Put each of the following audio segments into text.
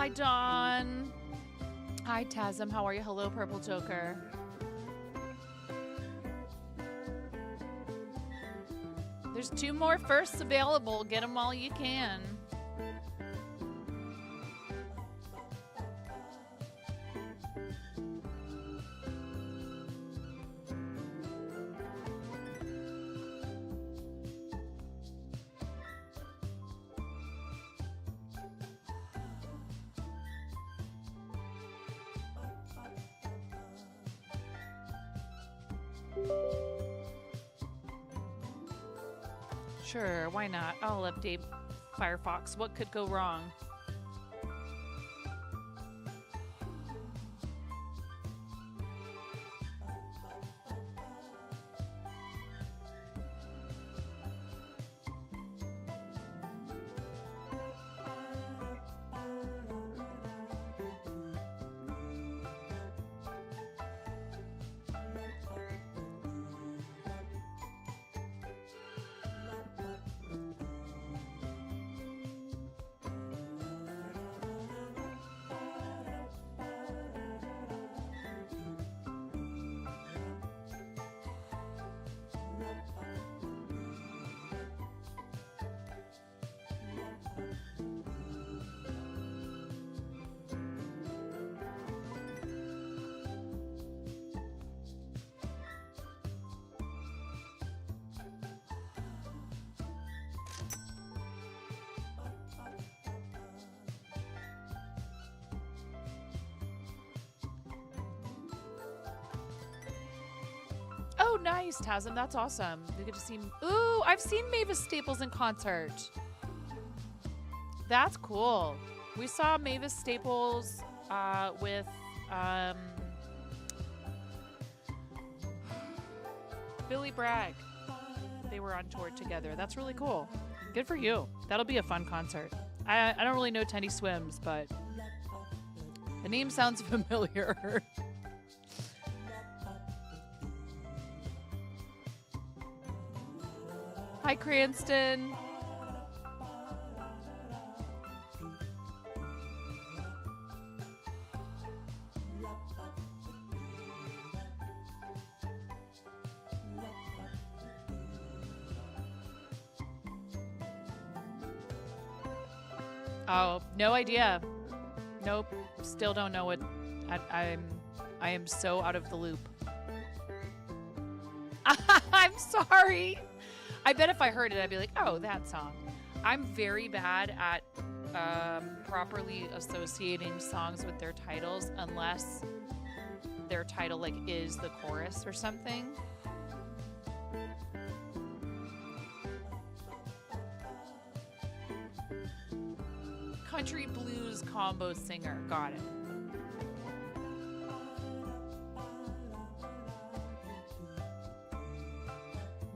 Hi, Dawn. Hi, Tasm. How are you? Hello, Purple Joker. There's 2 more firsts available. Get them while you can. Sure, why not? I'll update Firefox. What could go wrong? Oh, nice, Tasm. That's awesome. You get to see. Ooh, I've seen Mavis Staples in concert. That's cool. We saw Mavis Staples with Billy Bragg. They were on tour together. That's really cool. Good for you. That'll be a fun concert. I don't really know Teddy Swims, but the name sounds familiar. Hi, Cranston. Oh, no idea. Nope. Still don't know what. I am so out of the loop. I'm sorry. I bet if I heard it, I'd be like, oh, that song. I'm very bad at properly associating songs with their titles unless their title like is the chorus or something. Country blues combo singer. Got it.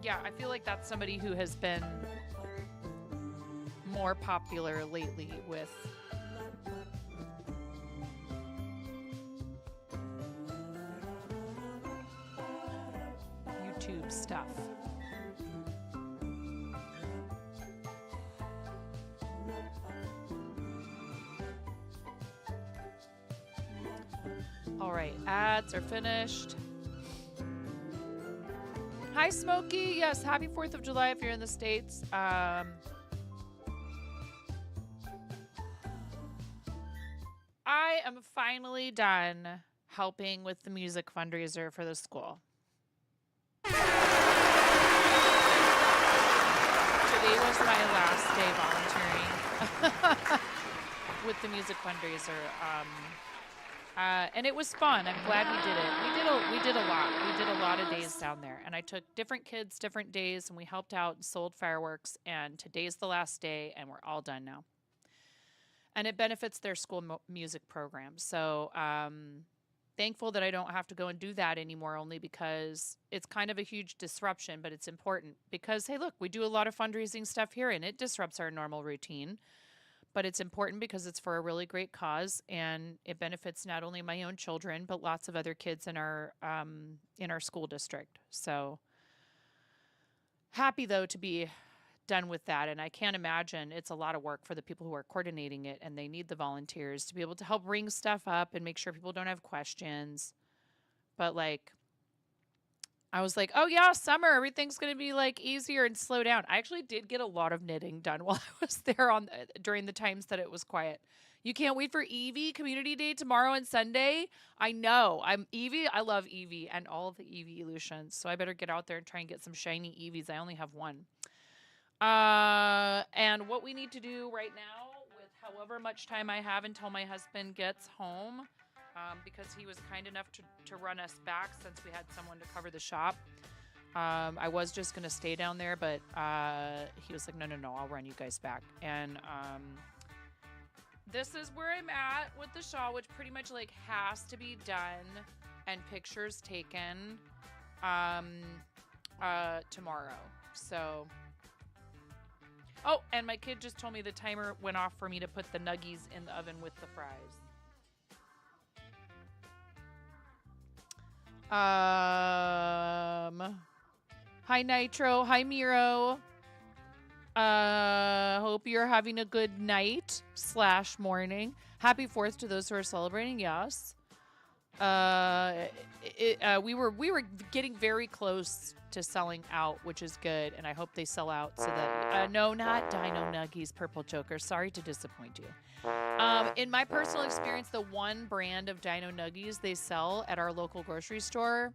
Yeah, I feel like that's somebody who has been more popular lately with YouTube stuff. All right, ads are finished. Hi, Smokey. Yes, happy 4th of July if you're in the States. I am finally done helping with the music fundraiser for the school. Today was my last day volunteering with the music fundraiser. And it was fun. I'm glad we did it. We did a lot. We did a lot of days down there. And I took different kids, different days, and we helped out and sold fireworks. And today's the last day, and we're all done now. And it benefits their school music program. So thankful that I don't have to go and do that anymore, only because it's kind of a huge disruption, but it's important. Because, hey, look, we do a lot of fundraising stuff here, and it disrupts our normal routine. But it's important because it's for a really great cause, and it benefits not only my own children, but lots of other kids in our school district. So happy, though, to be done with that. And I can't imagine it's a lot of work for the people who are coordinating it, and they need the volunteers to be able to help ring stuff up and make sure people don't have questions. But like, I was like, oh yeah, summer, everything's going to be like easier and slow down. I actually did get a lot of knitting done while I was there during the times that it was quiet. You can't wait for Evie Community Day tomorrow and Sunday. I know. I'm Evie. I love Evie and all of the Evie illusions. So I better get out there and try and get some shiny Evies. I only have one. And what we need to do right now with however much time I have until my husband gets home, because he was kind enough to run us back since we had someone to cover the shop. I was just going to stay down there, but he was like, no, I'll run you guys back. And this is where I'm at with the shawl, which pretty much like has to be done and pictures taken tomorrow. So, oh, and my kid just told me the timer went off for me to put the nuggies in the oven with the fries. Hi Nitro, hi Miro. Hope you're having a good night / morning. Happy 4th to those who are celebrating. Yes. We were getting very close to selling out, which is good, and I hope they sell out so that no, not Dino Nuggies, Purple Choker. Sorry to disappoint you. In my personal experience, the one brand of Dino Nuggies they sell at our local grocery store.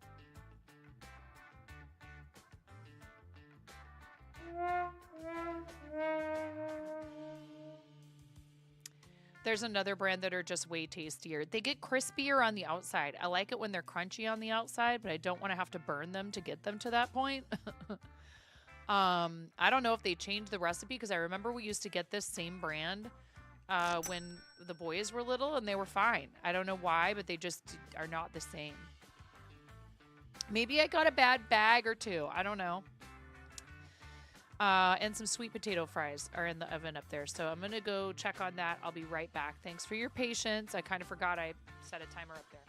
There's another brand that are just way tastier. They get crispier on the outside. I like it when they're crunchy on the outside, but I don't want to have to burn them to get them to that point. I don't know if they changed the recipe, because I remember we used to get this same brand when the boys were little, and they were fine. I don't know why, but they just are not the same. Maybe I got a bad bag or two. I don't know. And some sweet potato fries are in the oven up there. So I'm going to go check on that. I'll be right back. Thanks for your patience. I kind of forgot I set a timer up there.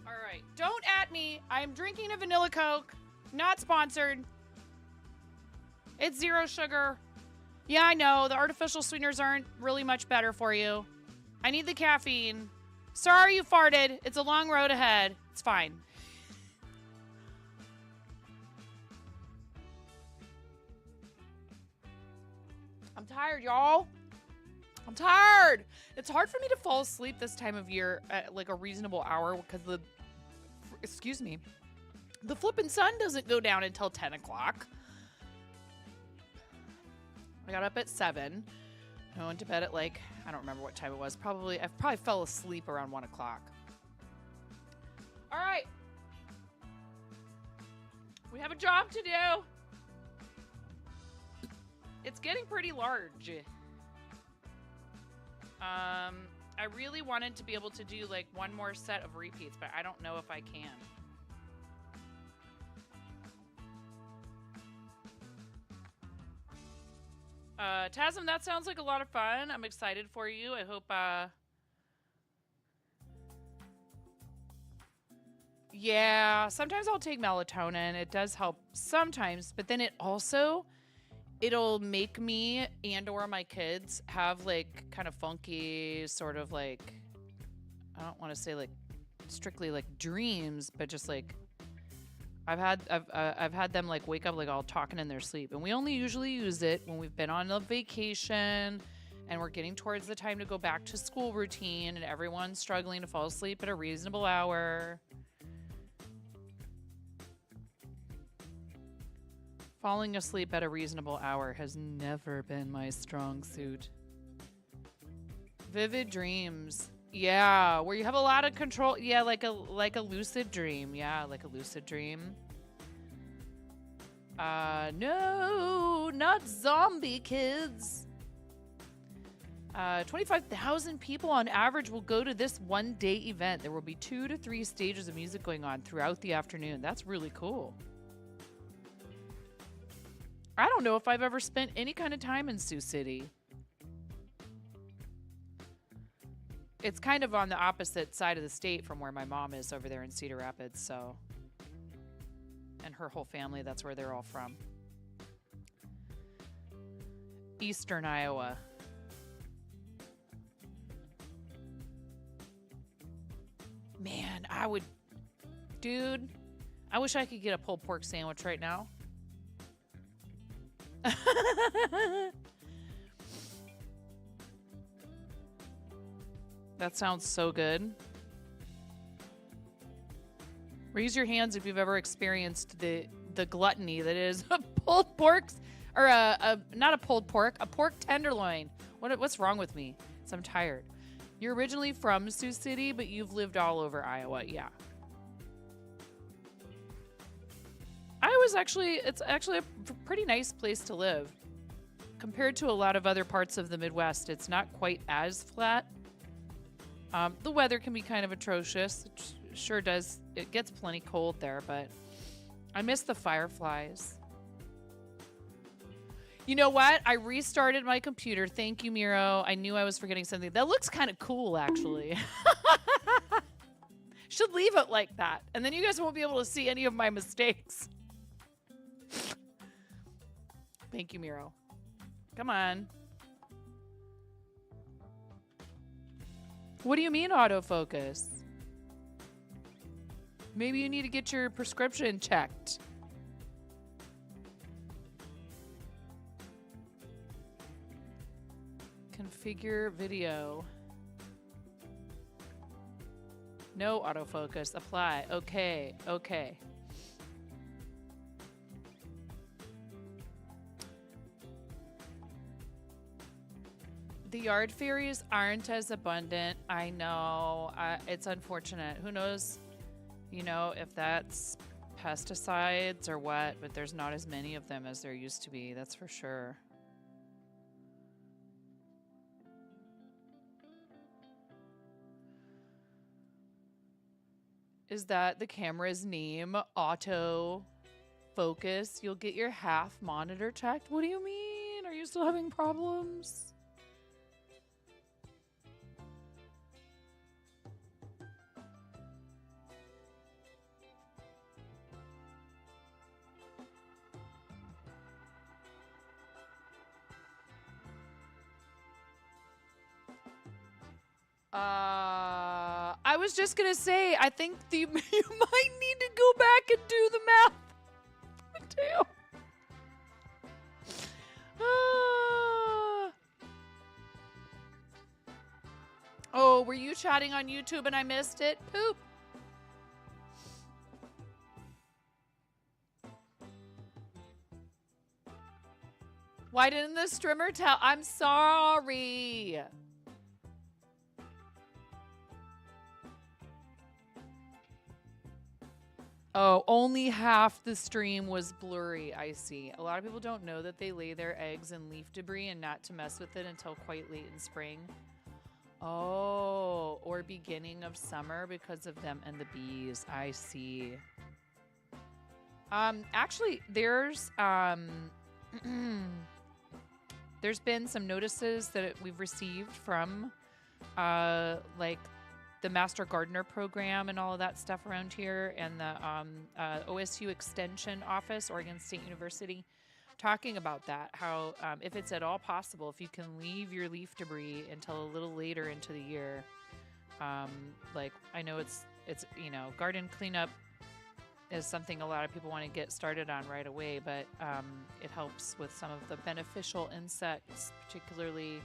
All right. Don't at me. I'm drinking a vanilla Coke. Not sponsored. It's 0 sugar. Yeah, I know. The artificial sweeteners aren't really much better for you. I need the caffeine. Sorry you farted. It's a long road ahead. It's fine. I'm tired, y'all. I'm tired. It's hard for me to fall asleep this time of year at like a reasonable hour because the flippin' sun doesn't go down until 10 o'clock. I got up at 7. I went to bed at like, I don't remember what time it was. I probably fell asleep around 1 o'clock. All right. We have a job to do. It's getting pretty large. I really wanted to be able to do like one more set of repeats, but I don't know if I can. Tasm, that sounds like a lot of fun. I'm excited for you. I hope, yeah, sometimes I'll take melatonin. It does help sometimes, but then it'll make me and or my kids have like kind of funky sort of like, I don't want to say like strictly like dreams, but just like I've had them like wake up like all talking in their sleep, and we only usually use it when we've been on a vacation and we're getting towards the time to go back to school routine and everyone's struggling to fall asleep at a reasonable hour. Falling asleep at a reasonable hour has never been my strong suit. Vivid dreams. Yeah, where you have a lot of control. Yeah, like a lucid dream. Yeah, like a lucid dream. No, not zombie kids. 25,000 people on average will go to this one-day event. There will be 2 to 3 stages of music going on throughout the afternoon. That's really cool. I don't know if I've ever spent any kind of time in Sioux City. It's kind of on the opposite side of the state from where my mom is over there in Cedar Rapids, so. And her whole family, that's where they're all from. Eastern Iowa. Man, dude, I wish I could get a pulled pork sandwich right now. That sounds so good. Raise your hands if you've ever experienced the gluttony that is a pulled pork, or not a pulled pork, a pork tenderloin. What's wrong with me? I'm tired. You're originally from Sioux City, but you've lived all over Iowa. Yeah. Iowa's it's actually a pretty nice place to live. Compared to a lot of other parts of the Midwest, it's not quite as flat. The weather can be kind of atrocious. It sure does. It gets plenty cold there, but I miss the fireflies. You know what? I restarted my computer. Thank you, Miro. I knew I was forgetting something. That looks kind of cool, actually. Should leave it like that. And then you guys won't be able to see any of my mistakes. Thank you, Miro. Come on. What do you mean autofocus? Maybe you need to get your prescription checked. Configure video. No autofocus. Apply. Okay. Okay. The yard fairies aren't as abundant. I know. It's unfortunate. Who knows, if that's pesticides or what, but there's not as many of them as there used to be. That's for sure. Is that the camera's name? Auto focus. You'll get your half monitor checked. What do you mean? Are you still having problems? I was just gonna say, I think you might need to go back and do the math. Damn. Oh, were you chatting on YouTube and I missed it? Poop. Why didn't the streamer tell? I'm sorry. Oh, only half the stream was blurry. I see. A lot of people don't know that they lay their eggs in leaf debris and not to mess with it until quite late in spring. Oh, or beginning of summer because of them and the bees. I see. Actually, there's there's been some notices that we've received from like the Master Gardener program and all of that stuff around here, and the OSU Extension Office, Oregon State University, talking about that, how if it's at all possible, if you can leave your leaf debris until a little later into the year, like I know it's garden cleanup is something a lot of people want to get started on right away, but it helps with some of the beneficial insects, particularly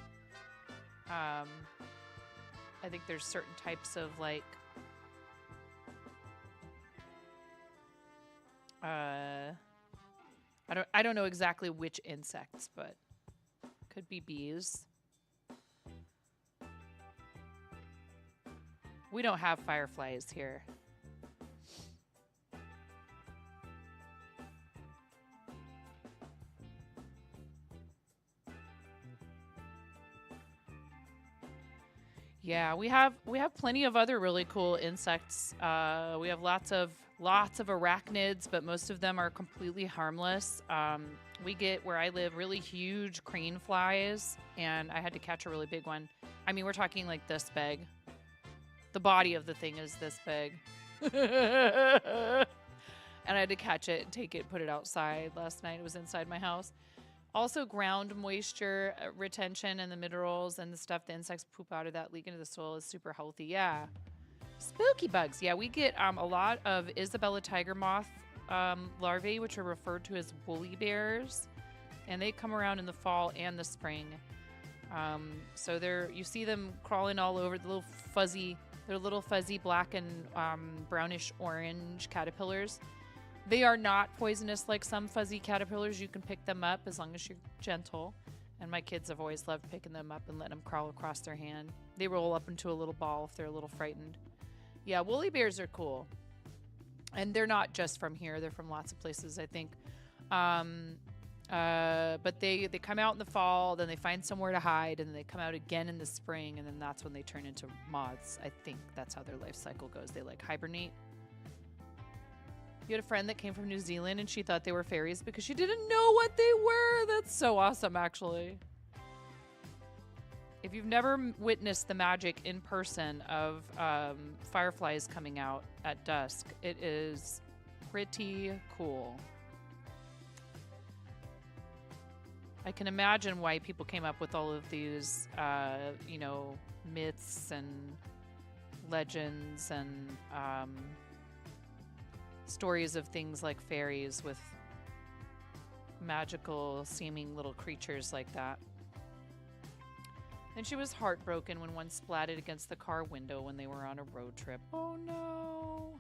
I think there's certain types of like I don't know exactly which insects, but could be bees. We don't have fireflies here. Yeah, we have plenty of other really cool insects. We have lots of arachnids, but most of them are completely harmless. We get, where I live, really huge crane flies, and I had to catch a really big one. I mean, we're talking like this big. The body of the thing is this big. And I had to catch it and take it, put it outside last night. It was inside my house. Also, ground moisture retention and the minerals and the stuff the insects poop out of that leak into the soil is super healthy. Yeah. Spooky bugs. Yeah, we get a lot of Isabella tiger moth larvae, which are referred to as woolly bears. And they come around in the fall and the spring. So you see them crawling all over, they're little fuzzy black and brownish orange caterpillars. They are not poisonous like some fuzzy caterpillars. You can pick them up as long as you're gentle. And my kids have always loved picking them up and letting them crawl across their hand. They roll up into a little ball if they're a little frightened. Yeah, woolly bears are cool. And they're not just from here. They're from lots of places, I think. But they come out in the fall, then they find somewhere to hide, and then they come out again in the spring, and then that's when they turn into moths. I think that's how their life cycle goes. They like hibernate. You had a friend that came from New Zealand and she thought they were fairies because she didn't know what they were. That's so awesome, actually. If you've never witnessed the magic in person of fireflies coming out at dusk, it is pretty cool. I can imagine why people came up with all of these, myths and legends and stories of things like fairies with magical seeming little creatures like that. And she was heartbroken when one splatted against the car window when they were on a road trip. Oh no.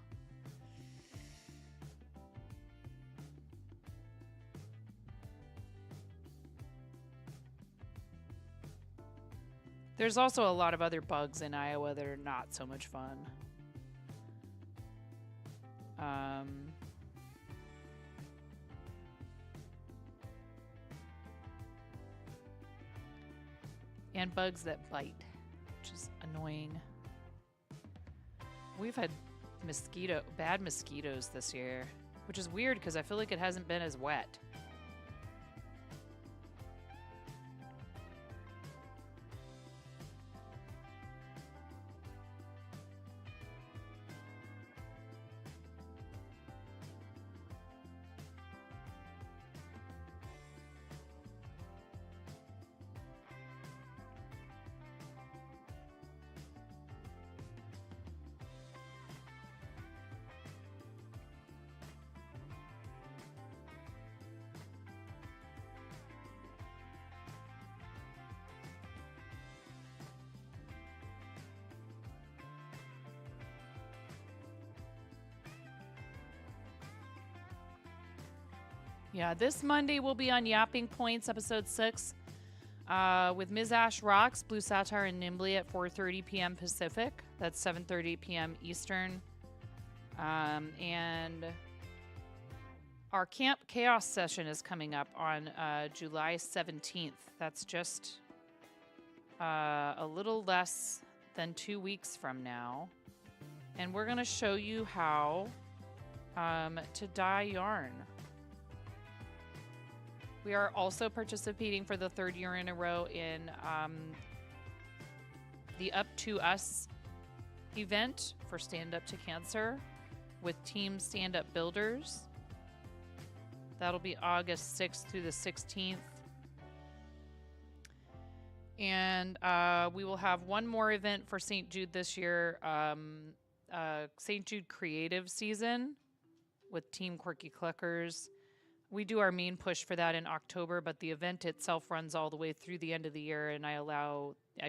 There's also a lot of other bugs in Iowa that are not so much fun. And bugs that bite, which is annoying. We've had bad mosquitoes this year, which is weird because I feel like it hasn't been as wet. Yeah, this Monday we'll be on Yapping Points, episode 6, with Ms. Ash Rocks, Blue Satire, and Nimbly at 4:30 p.m. Pacific. That's 7:30 p.m. Eastern. And our Camp Chaos session is coming up on July 17th. That's just a little less than 2 weeks from now. And we're going to show you how to dye yarn. We are also participating for the 3rd year in a row in the Up to Us event for Stand Up to Cancer with Team Stand Up Builders. That'll be August 6th through the 16th. And we will have one more event for St. Jude this year, St. Jude Creative Season with Team Quirky Cluckers. We do our main push for that in October, but the event itself runs all the way through the end of the year, and I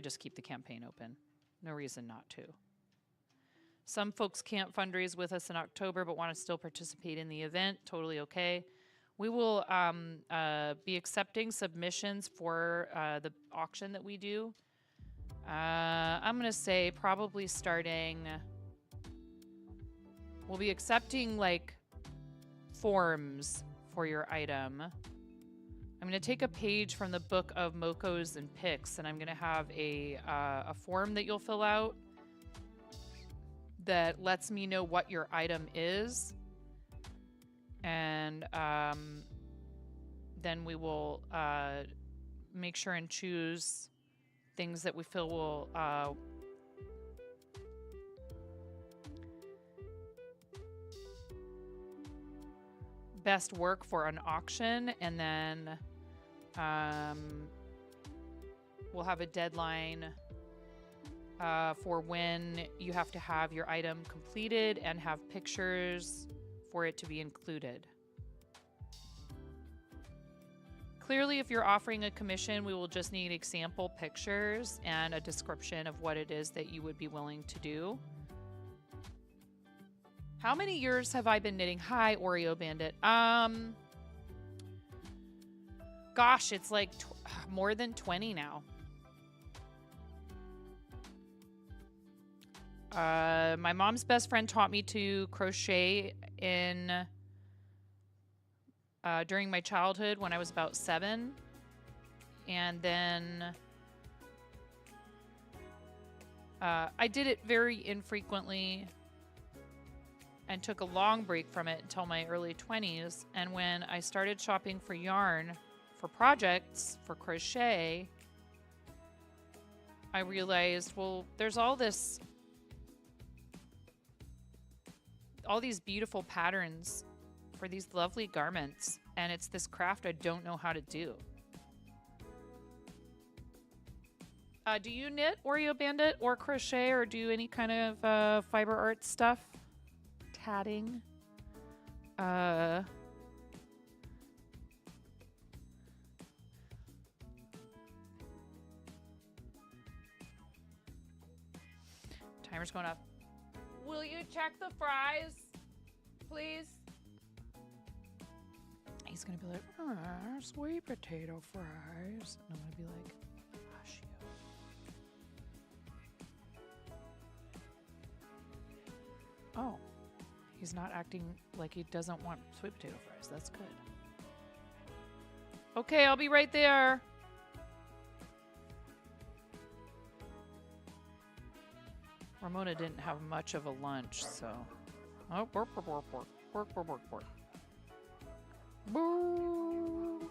just keep the campaign open. No reason not to. Some folks can't fundraise with us in October, but want to still participate in the event. Totally okay. We will be accepting submissions for the auction that we do. I'm going to say probably starting, we'll be accepting like forms for your item. I'm going to take a page from the book of MoCos and Picks, and I'm going to have a form that you'll fill out that lets me know what your item is. And then we will make sure and choose things that we feel will best work for an auction. And then we'll have a deadline for when you have to have your item completed and have pictures for it to be included. Clearly, if you're offering a commission, we will just need example pictures and a description of what it is that you would be willing to do. How many years have I been knitting? Hi, Oreo Bandit. Gosh, it's like more than 20 now. My mom's best friend taught me to crochet during my childhood when I was about 7. And then I did it very infrequently and took a long break from it until my early 20s. And when I started shopping for yarn for projects for crochet, I realized, well, there's all these beautiful patterns for these lovely garments, and it's this craft I don't know how to do. Do you knit, Oreo Bandit, or crochet, or do any kind of fiber art stuff? Tatting? Timer's going up. Will you check the fries, please? He's going to be like, sweet potato fries. And I'm going to be like, hush you. Oh, he's not acting like he doesn't want sweet potato fries. That's good. Okay, I'll be right there. Ramona didn't have much of a lunch, so. Oh, bork, bork, bork, bork, bork, bork, bork, bork. Boo!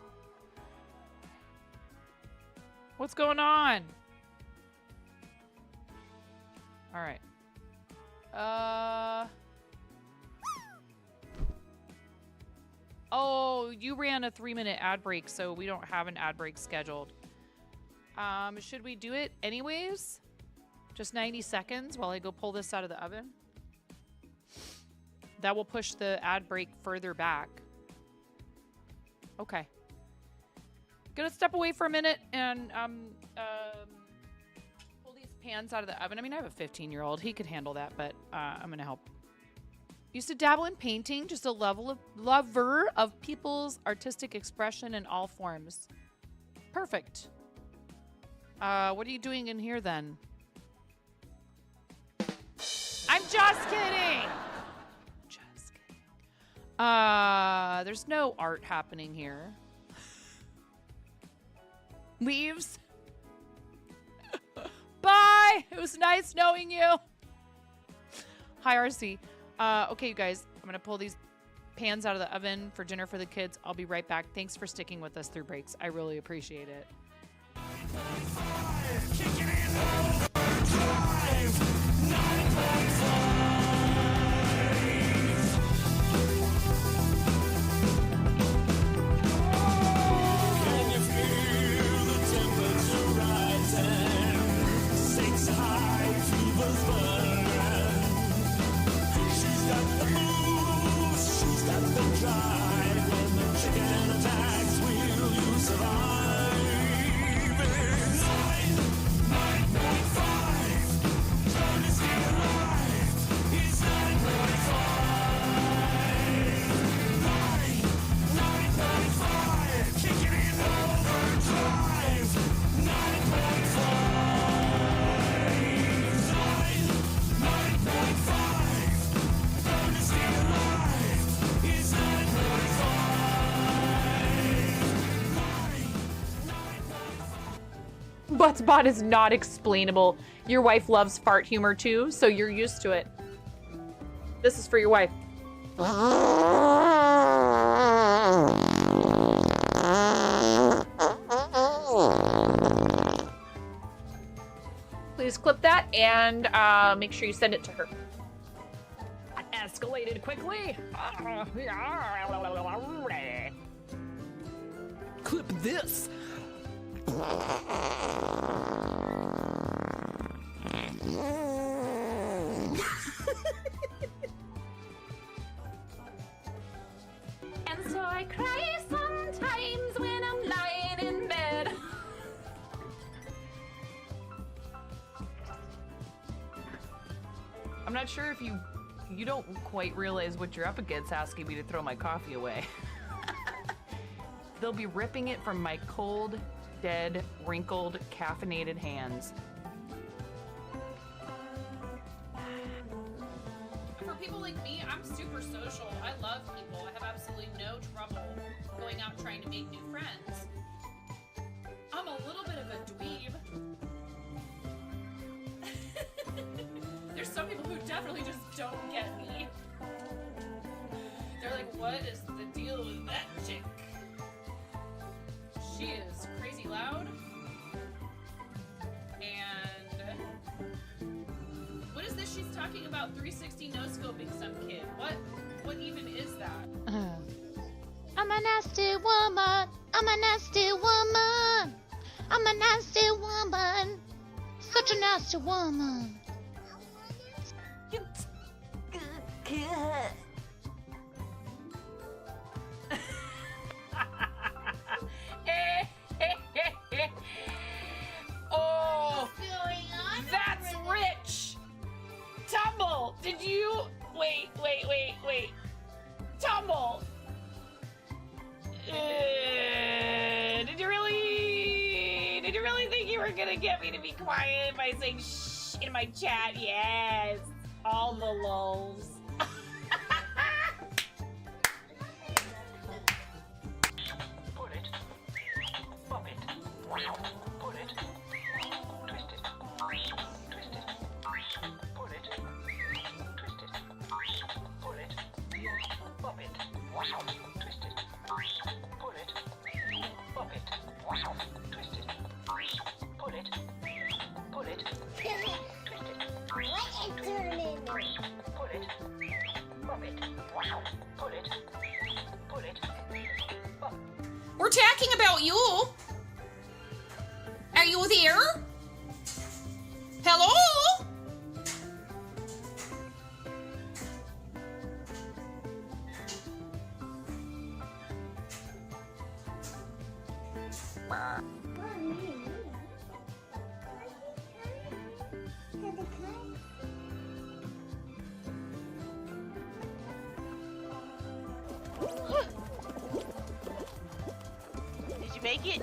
What's going on? All right. Oh, you ran a 3-minute ad break, so we don't have an ad break scheduled. Should we do it anyways? Just 90 seconds while I go pull this out of the oven. That will push the ad break further back. Okay. Gonna step away for a minute and pull these pans out of the oven. I mean, I have a 15-year-old. He could handle that, but I'm gonna help. Used to dabble in painting, just a lover of people's artistic expression in all forms. Perfect. What are you doing in here then? I'm just kidding. Just kidding. There's no art happening here. Leaves. Bye. It was nice knowing you. Hi, RC. Okay, you guys. I'm gonna pull these pans out of the oven for dinner for the kids. I'll be right back. Thanks for sticking with us through breaks. I really appreciate it. Buttsbot is not explainable. Your wife loves fart humor too, so you're used to it. This is for your wife. Please clip that and make sure you send it to her. That escalated quickly. Clip this. And so I cry sometimes when I'm lying in bed. I'm not sure if you don't quite realize what you're up against asking me to throw my coffee away. They'll be ripping it from my cold, dead, wrinkled, caffeinated hands. For people like me, I'm super social. I love people. I have absolutely no trouble going out trying to make new friends. I'm a little bit of a dweeb. There's some people who definitely just don't get me. They're like, what is the deal with that chick? She is crazy loud. And what is this she's talking about? 360 no scoping some kid. What even is that? I'm a nasty woman. I'm a nasty woman. I'm a nasty woman. Such a nasty woman. Oh, that's rich. Tumble, did you wait? Tumble. Did you really think you were gonna get me to be quiet by saying shh in my chat? Yes, all the lulz. Pull it, pop it, pull it, twist it, twist it, pull it, twist it, pull it, pop it, twist it, pull it, pop it, twist it, pull it, twist it, pull it, pop it, pull it, pop. We're talking about you. Are you there? Hello? Did you make it?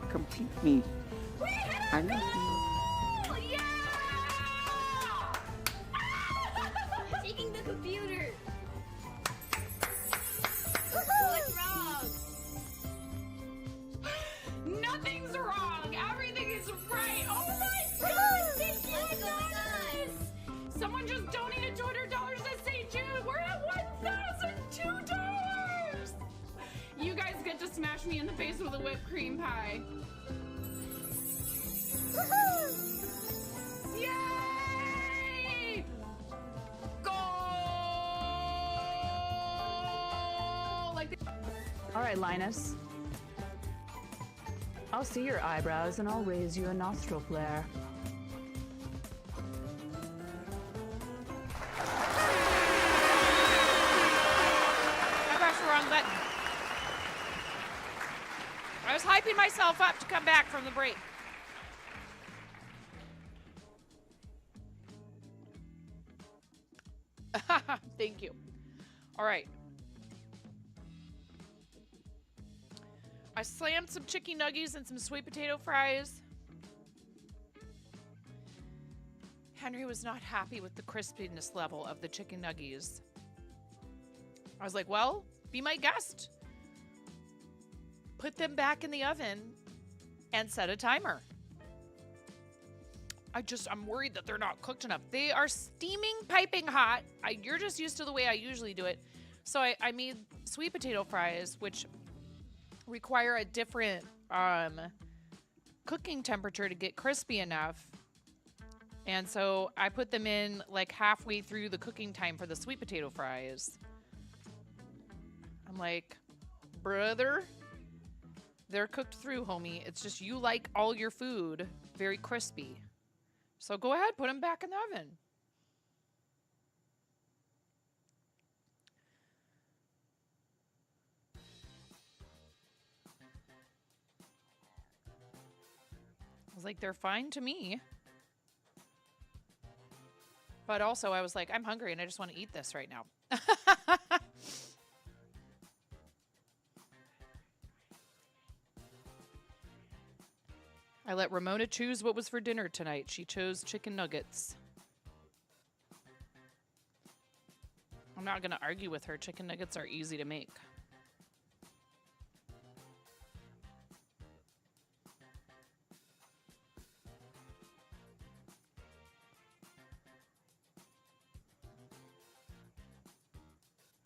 You complete me. I love you. Taking the computer. What's wrong? Nothing's wrong. Everything is right. Oh my God! Thank you guys. Someone just donated $200 to St. Jude. We're at $1,002. You guys get to smash me in the face with a whipped cream pie. Yay! Go! Like. All right, Linus. I'll see your eyebrows and I'll raise you a nostril flare. I pressed the wrong button. I was hyping myself up to come back from the break. Thank you. All right. I slammed some chicken nuggies and some sweet potato fries. Henry was not happy with the crispiness level of the chicken nuggies. I was like, well, be my guest. Put them back in the oven and set a timer. I'm worried that they're not cooked enough. They are steaming, piping hot. You're just used to the way I usually do it. So I made sweet potato fries, which require a different cooking temperature to get crispy enough. And so I put them in like halfway through the cooking time for the sweet potato fries. I'm like, brother, they're cooked through, homie. It's just you like all your food very crispy. So go ahead, put them back in the oven. I was like, they're fine to me. But also I was like, I'm hungry and I just want to eat this right now. I let Ramona choose what was for dinner tonight. She chose chicken nuggets. I'm not going to argue with her. Chicken nuggets are easy to make.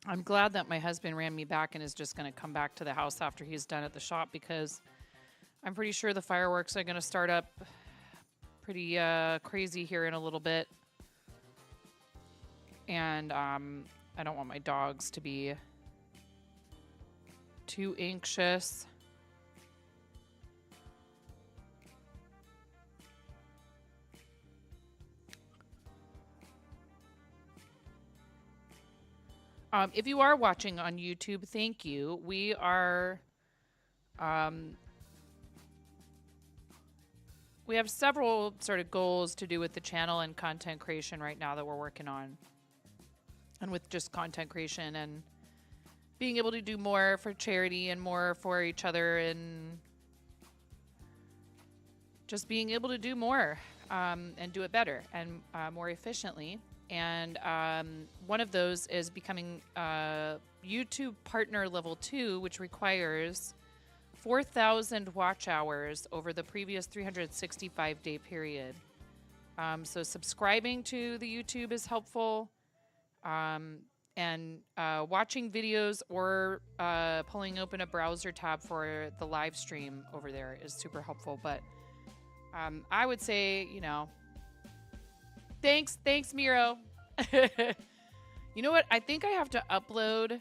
I'm glad that my husband ran me back and is just going to come back to the house after he's done at the shop, because I'm pretty sure the fireworks are going to start up pretty crazy here in a little bit. And I don't want my dogs to be too anxious. If you are watching on YouTube, thank you. We are... we have several sort of goals to do with the channel and content creation right now that we're working on. And with just content creation and being able to do more for charity and more for each other and just being able to do more and do it better and more efficiently. And one of those is becoming YouTube Partner Level 2, which requires 4,000 watch hours over the previous 365-day period. So subscribing to the YouTube is helpful. And watching videos or pulling open a browser tab for the live stream over there is super helpful. But I would say, you know, thanks, Miro. You know what? I think I have to upload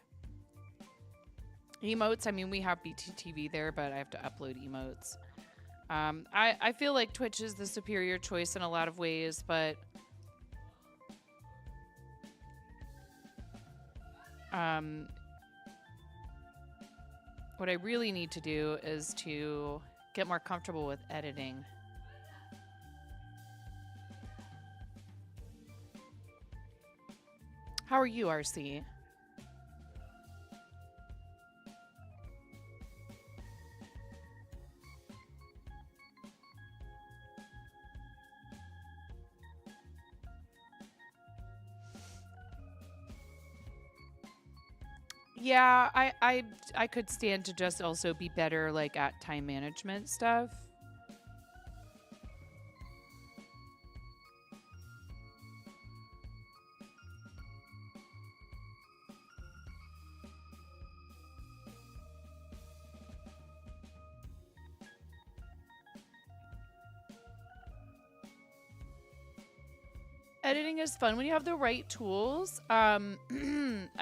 emotes. I mean, we have BTTV there, but I have to upload emotes. I feel like Twitch is the superior choice in a lot of ways, but what I really need to do is to get more comfortable with editing. How are you, RC? Yeah, I could stand to just also be better like at time management stuff. Editing is fun when you have the right tools. I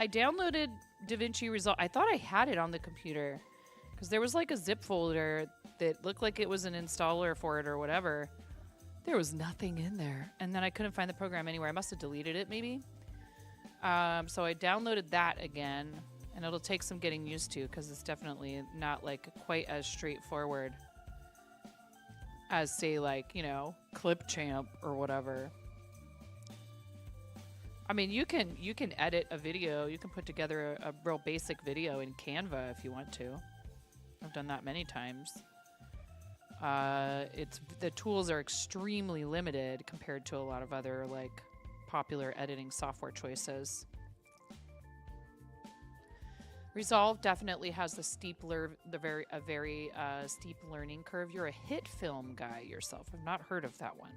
downloaded DaVinci Resolve. I thought I had it on the computer because there was like a zip folder that looked like it was an installer for it or whatever. There was nothing in there. And then I couldn't find the program anywhere. I must have deleted it maybe. So I downloaded that again, and it'll take some getting used to because it's definitely not like quite as straightforward as say like, you know, Clipchamp or whatever. I mean, you can edit a video. You can put together a real basic video in Canva if you want to. I've done that many times. The tools are extremely limited compared to a lot of other like popular editing software choices. Resolve definitely has the very steep learning curve. You're a hit film guy yourself. I've not heard of that one.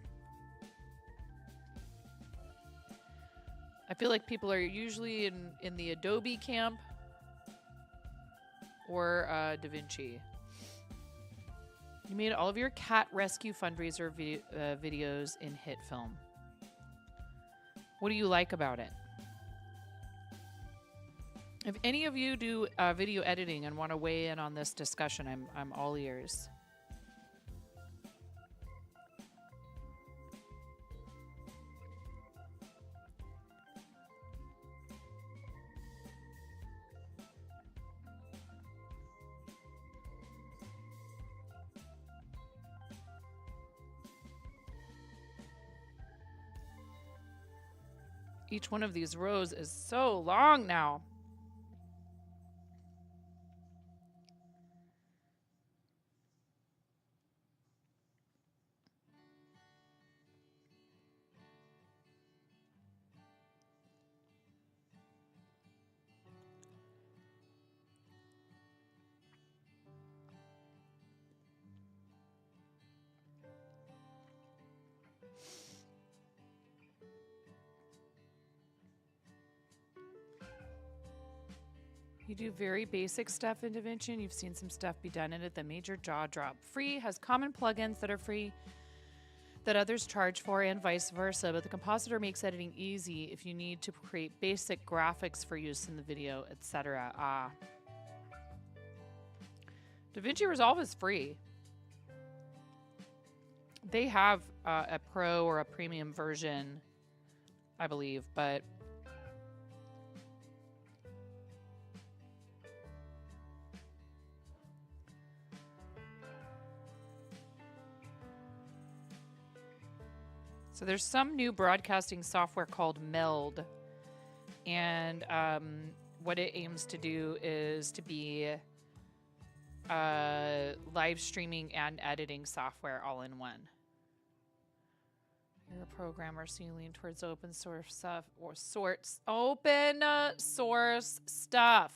I feel like people are usually in the Adobe camp or DaVinci. You made all of your cat rescue fundraiser videos in hit film. What do you like about it? If any of you do video editing and want to weigh in on this discussion, I'm all ears. Each one of these rows is so long now. You do very basic stuff in DaVinci, and you've seen some stuff be done in it that made your jaw drop. Free has common plugins that are free that others charge for and vice versa, but the compositor makes editing easy if you need to create basic graphics for use in the video, etc. DaVinci Resolve is free. They have a pro or a premium version, I believe, but so there's some new broadcasting software called Meld, and what it aims to do is to be live streaming and editing software all in one. You're a programmer, so you lean towards open source stuff or open source stuff.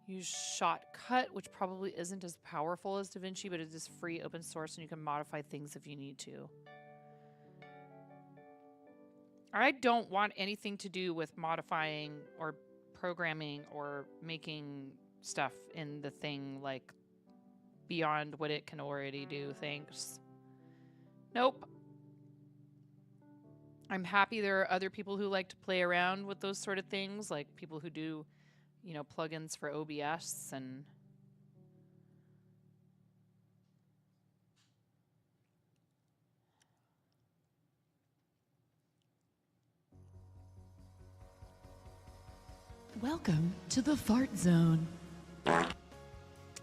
Use Shotcut, which probably isn't as powerful as DaVinci, but it is free open source, and you can modify things if you need to. I don't want anything to do with modifying or programming or making stuff in the thing like beyond what it can already do. Thanks. Nope. I'm happy there are other people who like to play around with those sort of things, like people who do, you know, plugins for OBS and Welcome to the fart zone.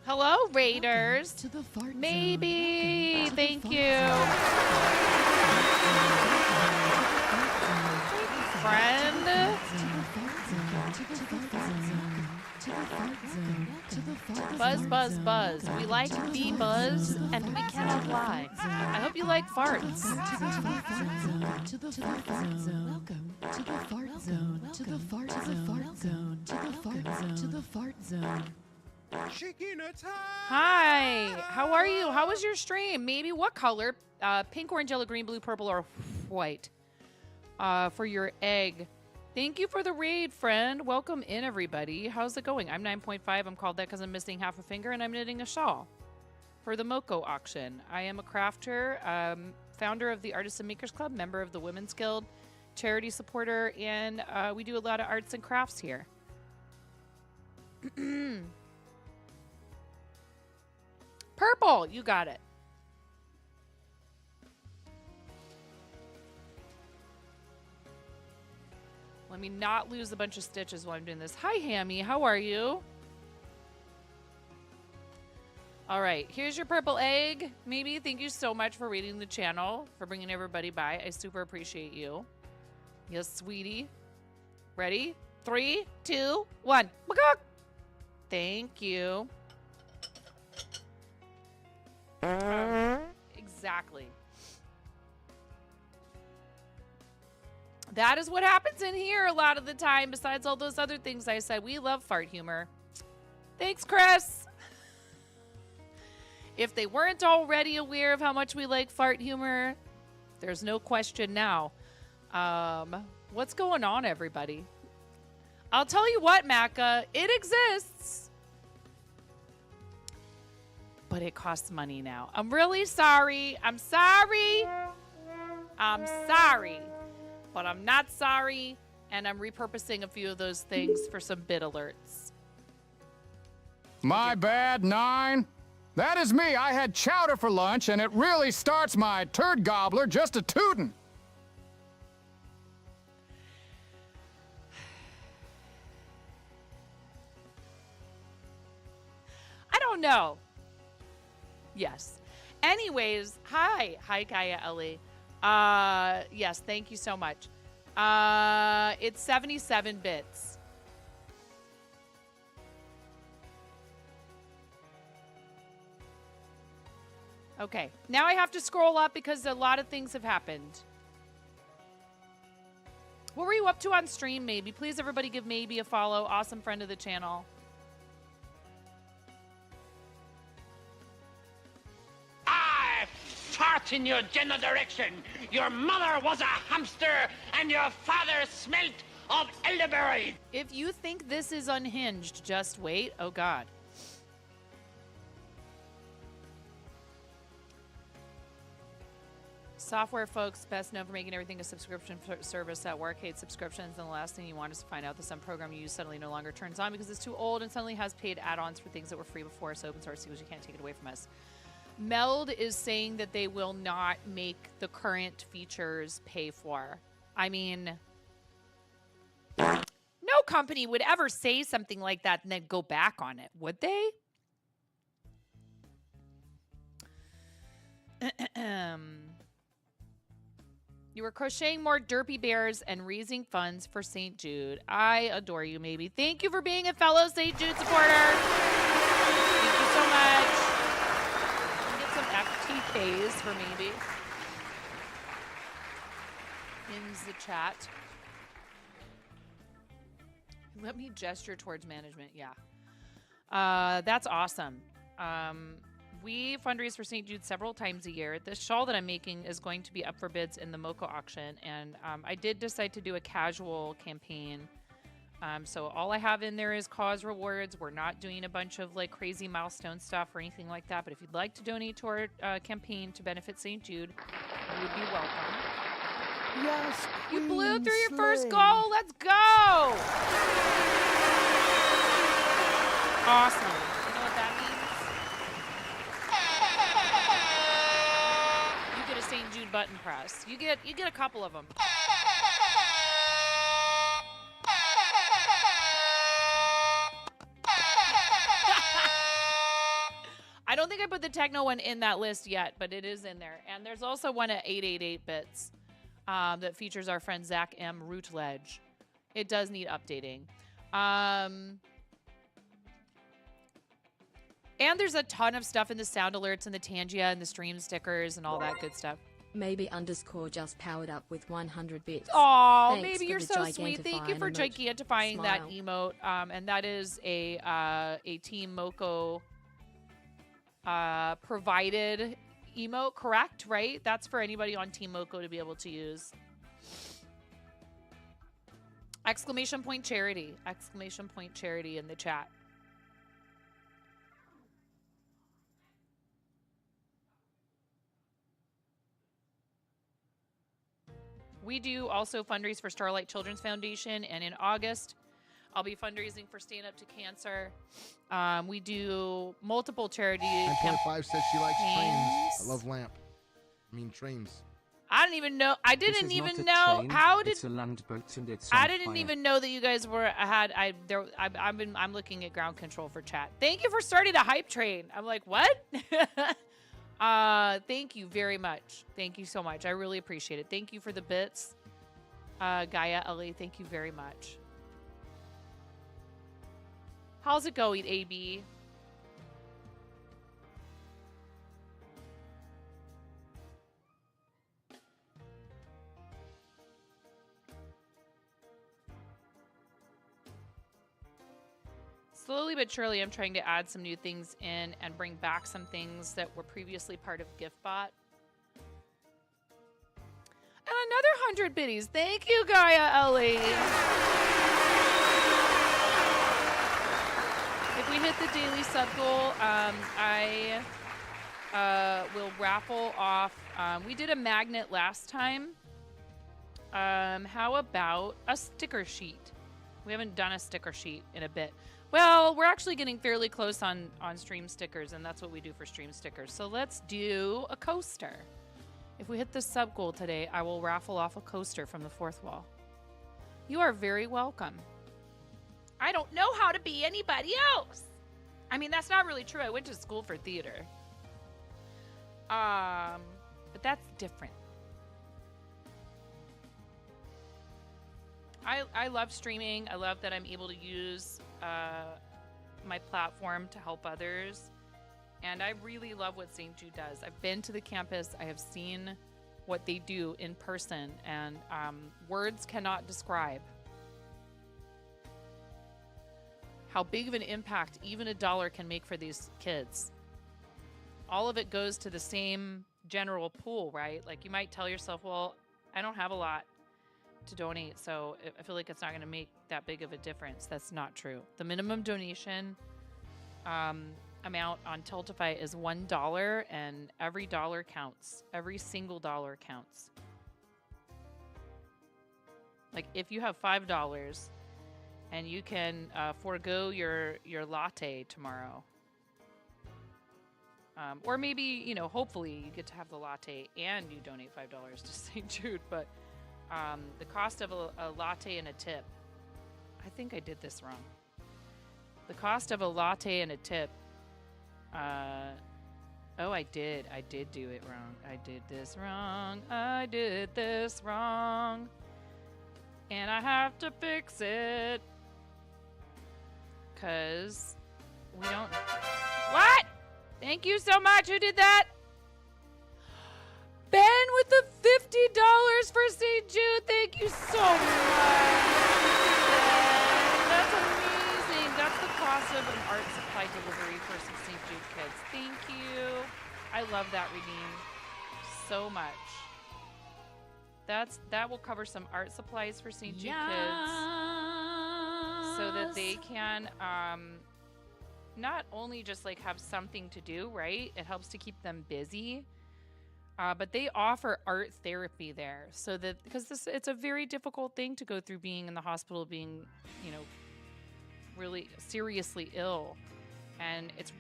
hello, Raiders. To the fart Maybe. zone. Thank you. Friend. Buzz, buzz, buzz. We like the buzz, and we cannot lie. I hope you like farts. To the fart zone. Welcome to the fart zone. To the fart zone. To the fart zone. To the fart zone. Hi, how are you? How was your stream? Maybe what color? Pink, orange, yellow, green, blue, purple, or white for your egg. Thank you for the raid, friend. Welcome in, everybody. How's it going? I'm 9.5. I'm called that because I'm missing half a finger, and I'm knitting a shawl for the MoCo auction. I am a crafter, founder of the Artists and Makers Club, member of the Women's Guild, charity supporter, and we do a lot of arts and crafts here. Purple, you got it. Let me not lose a bunch of stitches while I'm doing this. Hi, Hammy. How are you? All right. Here's your purple egg. Maybe. Thank you so much for reading the channel, for bringing everybody by. I super appreciate you. Yes, sweetie. Ready? 3, 2, 1. Macaque. Thank you. Exactly. That is what happens in here a lot of the time, besides all those other things I said. We love fart humor. Thanks, Chris. If they weren't already aware of how much we like fart humor, there's no question now. What's going on, everybody? I'll tell you what, Macca, it exists. But it costs money now. I'm really sorry. I'm sorry. I'm sorry. But I'm not sorry, and I'm repurposing a few of those things for some bid alerts. My bad, 9. That is me. I had chowder for lunch, and it really starts my turd gobbler just a tootin'. I don't know. Yes. Anyways, hi. Hi, Kaya Ellie. Yes, thank you so much. It's 77 bits. Okay, now I have to scroll up because a lot of things have happened. What were you up to on stream, Maybe? Please, everybody give Maybe a follow. Awesome friend of the channel. Fart in your general direction. Your mother was a hamster, and your father smelt of elderberry. If you think this is unhinged, just wait. Oh, God. Software folks, best known for making everything a subscription service that work, hate subscriptions, and the last thing you want is to find out that some program you use suddenly no longer turns on because it's too old and suddenly has paid add-ons for things that were free before. So open source, because you can't take it away from us. Meld is saying that they will not make the current features pay for. I mean, no company would ever say something like that and then go back on it, would they? You were crocheting more derpy bears and raising funds for St. Jude. I adore you, Maybe. Thank you for being a fellow St. Jude supporter. Thank you so much. Some FTKs for Maybe in the chat. Let me gesture towards management. Yeah, that's awesome. We fundraise for St. Jude several times a year. This shawl that I'm making is going to be up for bids in the MoCo auction, and I did decide to do a casual campaign. So all I have in there is cause rewards. We're not doing a bunch of like crazy milestone stuff or anything like that. But if you'd like to donate to our campaign to benefit St. Jude, you would be welcome. Yes, you blew through your first goal. Let's go. Awesome. You know what that means? You get a St. Jude button press. You get a couple of them. I don't think I put the techno one in that list yet, but it is in there. And there's also one at 888 bits that features our friend Zach M. Rootledge. It does need updating. And there's a ton of stuff in the sound alerts and the Tangia and the stream stickers and all that good stuff. Maybe underscore just powered up with 100 bits. Oh, Thanks maybe for you're the so sweet. Thank you for gigantifying gigantifying that Smile. emote. And that is a Team MoCo provided emote, correct? Right? That's for anybody on Team MoCo to be able to use. Exclamation point charity. Exclamation point charity in the chat. We do also fundraise for Starlight Children's Foundation, and in August, I'll be fundraising for Stand Up to Cancer. We do multiple charity 9.5 says she likes trains. campaigns. I love lamp. I mean trains. I didn't even know. I didn't This is even not a know train, how did. It's a land boat and it's I on didn't fire. even know that you guys were had. I'm looking at ground control for chat. Thank you for starting a hype train. I'm like, what? Thank you very much. Thank you so much. I really appreciate it. Thank you for the bits. Gaia Ellie, thank you very much. How's it going, AB? Slowly but surely, I'm trying to add some new things in and bring back some things that were previously part of GiftBot. And another 100 biddies. Thank you, Gaia Ellie. If we hit the daily sub goal, I will raffle off. We did a magnet last time. How about a sticker sheet? We haven't done a sticker sheet in a bit. Well, we're actually getting fairly close on stream stickers, and that's what we do for stream stickers. So let's do a coaster. If we hit the sub goal today, I will raffle off a coaster from the fourth wall. You are very welcome. I don't know how to be anybody else. I mean, that's not really true. I went to school for theater. But that's different. I love streaming. I love that I'm able to use my platform to help others. And I really love what St. Jude does. I've been to the campus. I have seen what they do in person. And words cannot describe how big of an impact even $1 can make for these kids. All of it goes to the same general pool, right? Like you might tell yourself, well, I don't have a lot to donate, so I feel like it's not going to make that big of a difference. That's not true. The minimum donation amount on Tiltify is $1, and every dollar counts. Every single dollar counts. Like if you have $5 and you can forego your latte tomorrow, or maybe, you know, hopefully you get to have the latte and you donate $5 to St. Jude, but the cost of a latte and a tip, I think I did this wrong. The cost of a latte and a tip, oh, I did do it wrong. I did this wrong. I did this wrong. And I have to fix it. 'Cause we don't... What? Thank you so much. Who did that? Ben with the $50 for St. Jude. Thank you so much. Ben, that's amazing. That's the cost of an art supply delivery for some St. Jude kids. Thank you. I love that redeem so much. That will cover some art supplies for St. Jude kids so that they can not only just like have something to do, right? It helps to keep them busy. But they offer art therapy there, so that because it's a very difficult thing to go through being in the hospital, being, you know, really seriously ill, and it's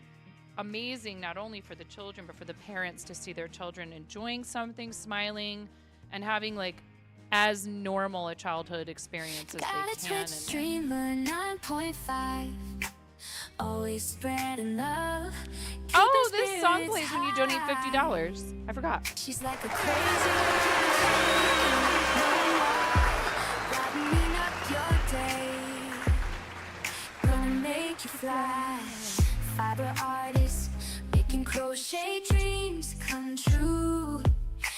amazing not only for the children but for the parents to see their children enjoying something, smiling, and having like as normal a childhood experience as they can. Streamer 9.5. Always spreading love. Oh, this song plays when you donate $50. I forgot. She's like a crazy brightening up your day. Gonna make you fly. Fiber artist crochet dreams come true.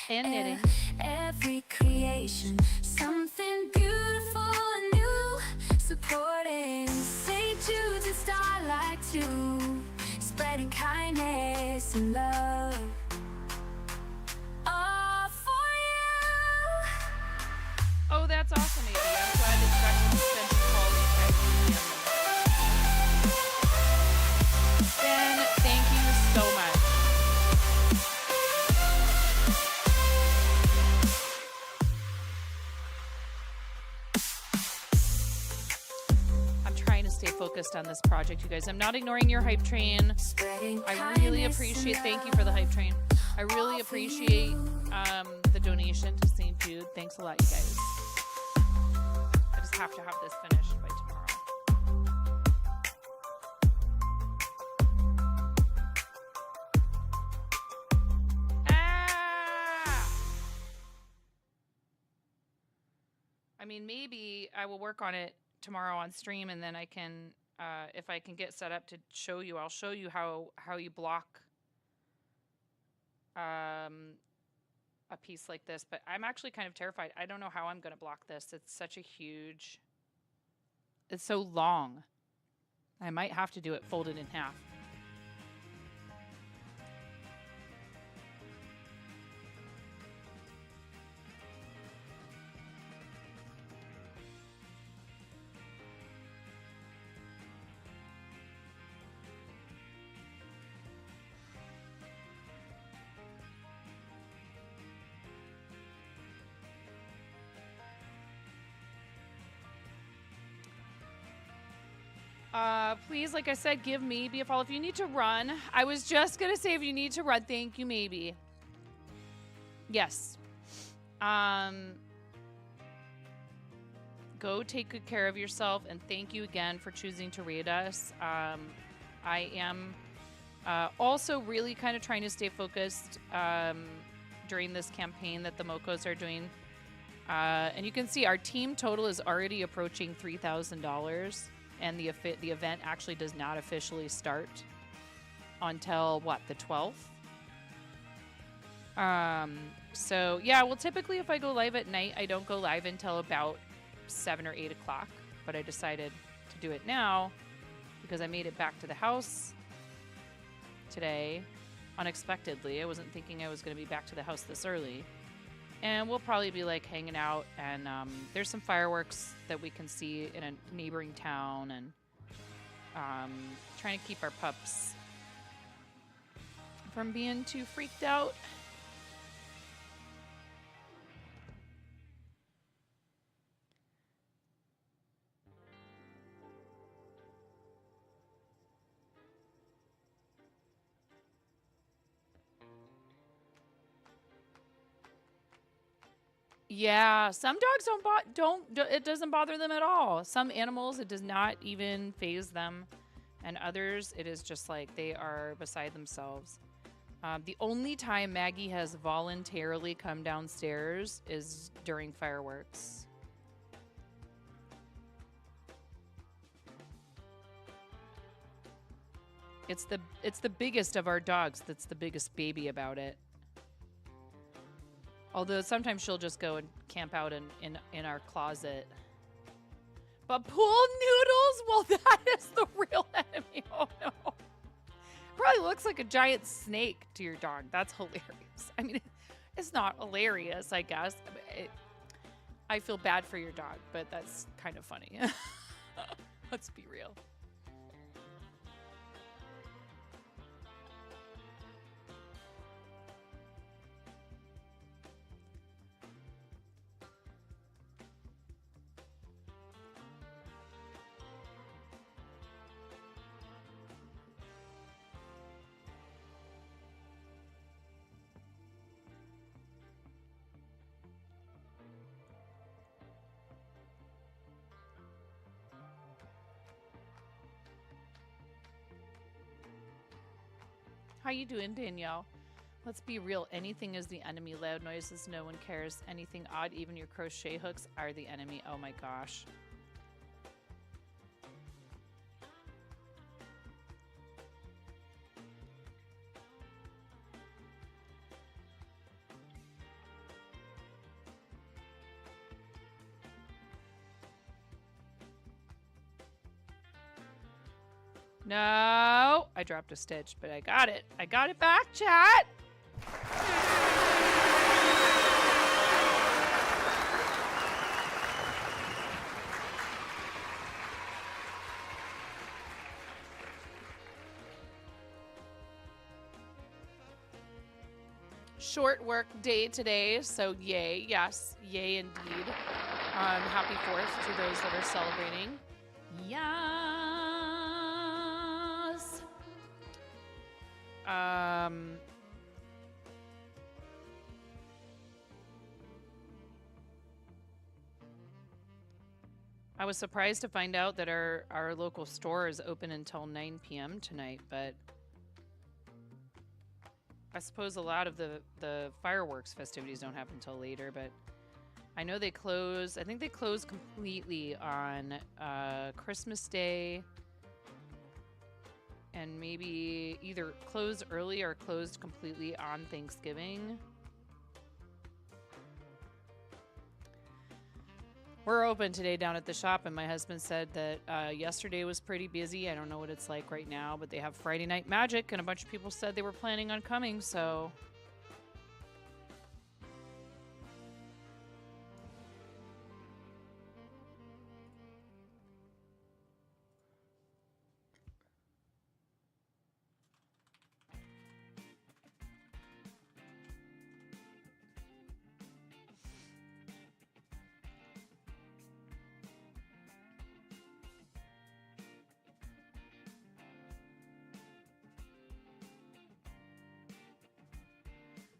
And knitting. Every creation, something beautiful and new. Supporting St. Jude's and Starlight too. Spreading kindness and love. All for you. Oh, that's awesome, Amy. I'm glad that you got to spend some quality time with me. Ben, thank you so much. I'm trying to stay focused on this project, you guys. I'm not ignoring your hype train. I really appreciate, thank you for the hype train. I really appreciate the donation to St. Jude. Thanks a lot, you guys. I just have to have this finished by tomorrow. I mean, maybe I will work on it tomorrow on stream, and then I can, if I can get set up to show you, I'll show you how you block a piece like this. But I'm actually kind of terrified. I don't know how I'm going to block this. It's such a huge, it's so long. I might have to do it folded in half. Please, like I said, give Maybe a follow if you need to run. I was just gonna say if you need to run, thank you, Maybe. Yes. Go take good care of yourself, and thank you again for choosing to raid us. I am also really kind of trying to stay focused during this campaign that the MoCos are doing. And you can see our team total is already approaching $3,000. And the event actually does not officially start until, what, the 12th? So, yeah, well, typically if I go live at night, I don't go live until about 7 or 8 o'clock. But I decided to do it now because I made it back to the house today unexpectedly. I wasn't thinking I was going to be back to the house this early. And we'll probably be like hanging out, and there's some fireworks that we can see in a neighboring town, and trying to keep our pups from being too freaked out. Yeah, some dogs don't it doesn't bother them at all. Some animals it does not even faze them, and others it is just like they are beside themselves. The only time Maggie has voluntarily come downstairs is during fireworks. It's the biggest of our dogs that's the biggest baby about it. Although sometimes she'll just go and camp out in our closet. But pool noodles? Well, that is the real enemy. Oh, no. Probably looks like a giant snake to your dog. That's hilarious. I mean, it's not hilarious, I guess. I feel bad for your dog, but that's kind of funny. Let's be real. How you doing, Danielle? Let's be real. Anything is the enemy. Loud noises, no one cares. Anything odd, even your crochet hooks, are the enemy. Oh my gosh. No, I dropped a stitch, but I got it. I got it back, chat. Short work day today, so yay, yes, yay indeed. Happy 4th to those that are celebrating. Yes. I was surprised to find out that our local store is open until 9 p.m. tonight, but I suppose a lot of the fireworks festivities don't happen until later, but I know they close. I think they close completely on Christmas Day, and maybe either close early or closed completely on Thanksgiving. We're open today down at the shop, and my husband said that yesterday was pretty busy. I don't know what it's like right now, but they have Friday Night Magic, and a bunch of people said they were planning on coming, so...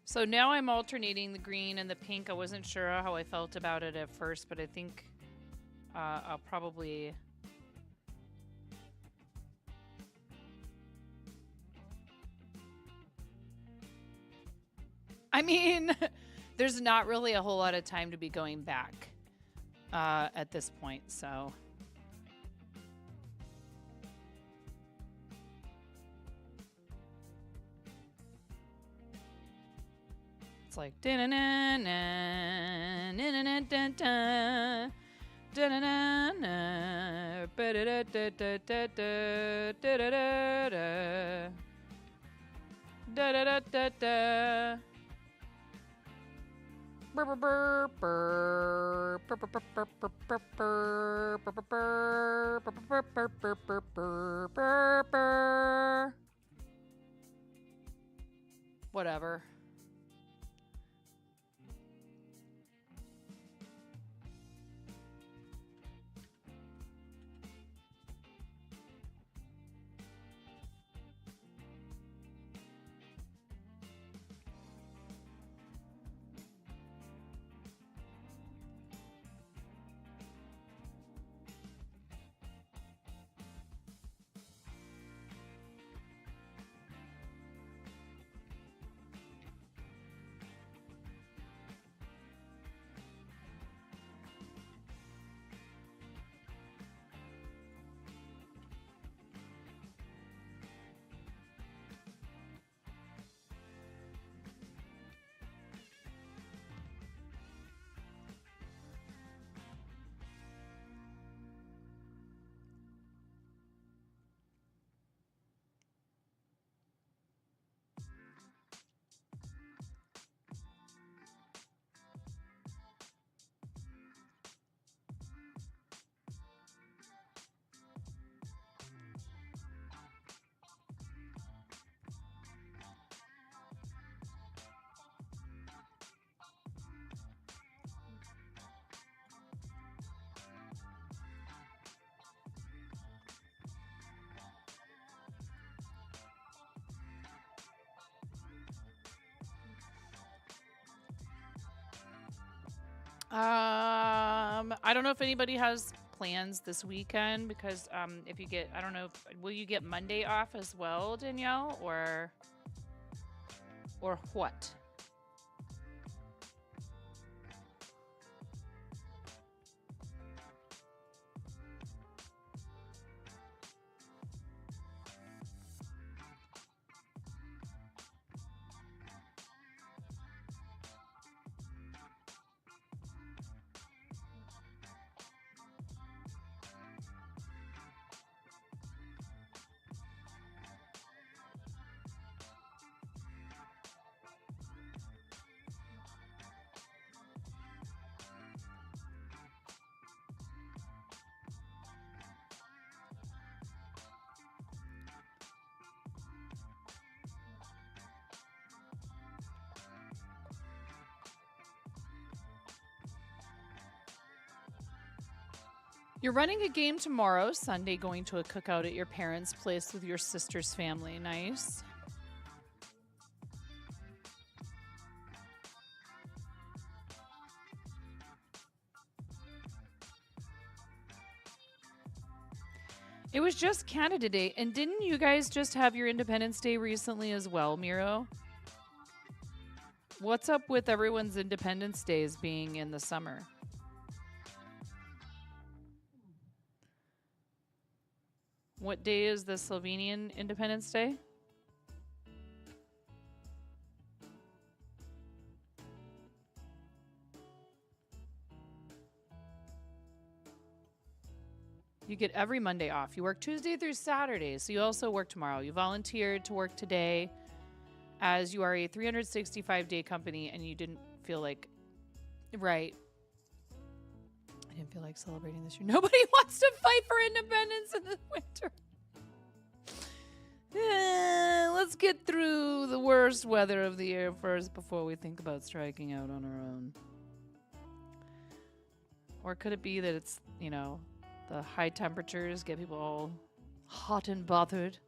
So now I'm alternating the green and the pink. I wasn't sure how I felt about it at first, but I think I'll probably... I mean, there's not really a whole lot of time to be going back at this point, so... It's like whatever. I don't know if anybody has plans this weekend because if you get, I don't know, will you get Monday off as well, Danielle, or what? You're running a game tomorrow, Sunday, going to a cookout at your parents' place with your sister's family. Nice. It was just Canada Day, and didn't you guys just have your Independence Day recently as well, Miro? What's up with everyone's Independence Days being in the summer? What day is the Slovenian Independence Day? You get every Monday off. You work Tuesday through Saturday, so you also work tomorrow. You volunteered to work today as you are a 365-day company and you didn't feel like... Right. I didn't feel like celebrating this year. Nobody wants to fight for independence in the winter. Let's get through the worst weather of the year first before we think about striking out on our own. Or could it be that it's, you know, the high temperatures get people all hot and bothered?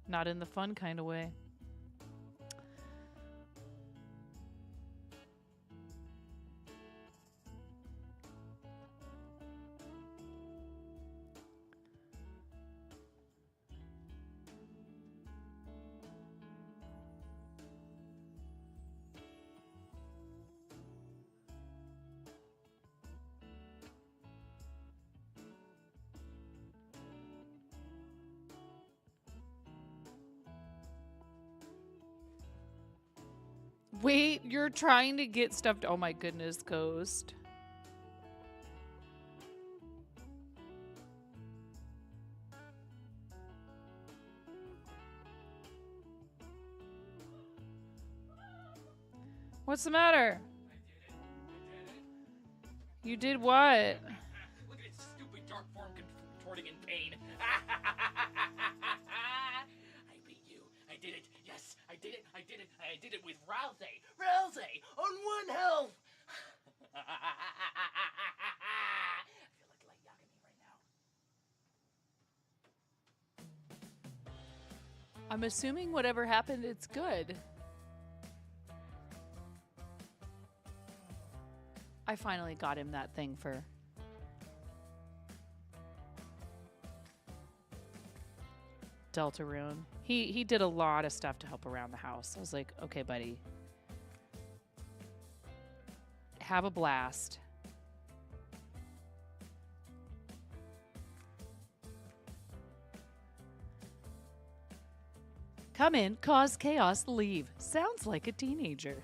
Not in the fun kind of way. Wait, you're trying to get stuff. Oh my goodness, Ghost. What's the matter? You did what? Look at its stupid dark form contorting in pain. I beat you. I did it. Yes, I did it. I did it. I did it with Rousey. Rousey on 1 health. I feel like light yakking me right now. I'm assuming whatever happened, it's good. I finally got him that thing for... Deltarune. He did a lot of stuff to help around the house. I was like, okay, buddy. Have a blast. Come in, cause chaos, leave. Sounds like a teenager.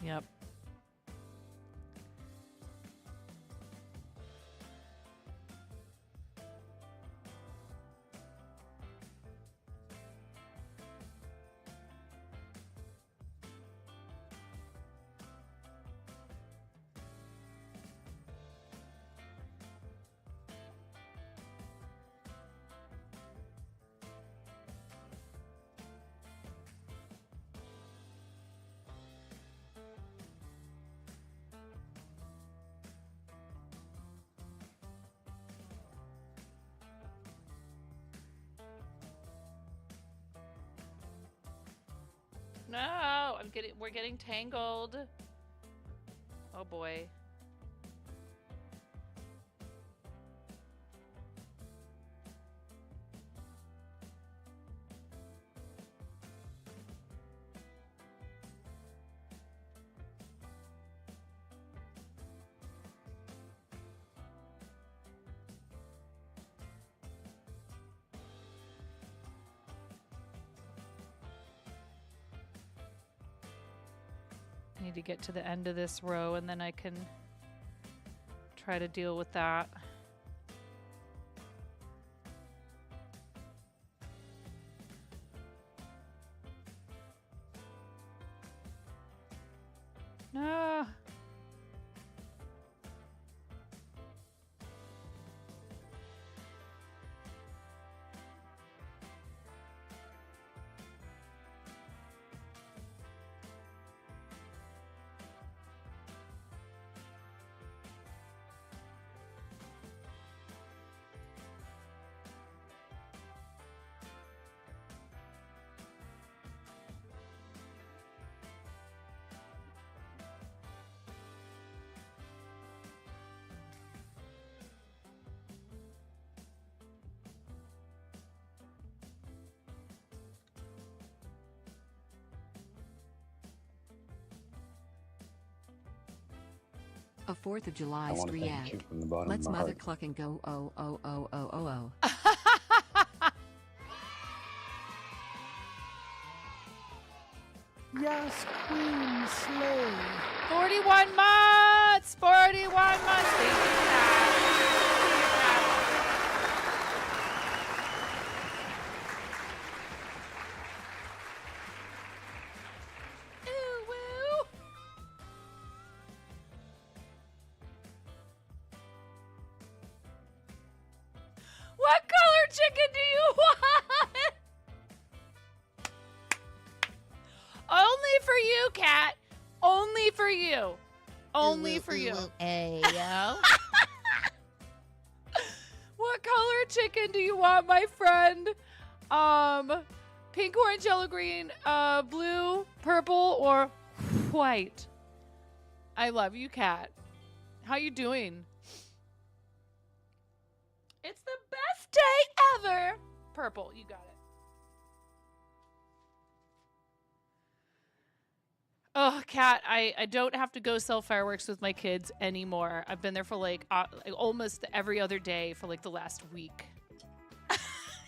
Yep. No, we're getting tangled. Oh boy. Need to get to the end of this row and then I can try to deal with that. No. A 4th of July I want to spree thank you act. from the bottom Let's of my mother heart. cluck and go oh oh oh oh oh oh. Yes, Queen Slay. 41 months! 41 months! Thank you, Kat. Ooh, woo. What color chicken do you want? Only for you, Kat. Only for you. Only for you. Ayo. What color chicken do you want, my friend? Pink, orange, yellow, green, blue, purple, or white? I love you, Kat. How you doing? It's the best day ever. Purple, you got it. Oh, Kat, I don't have to go sell fireworks with my kids anymore. I've been there for like almost every other day for like the last week.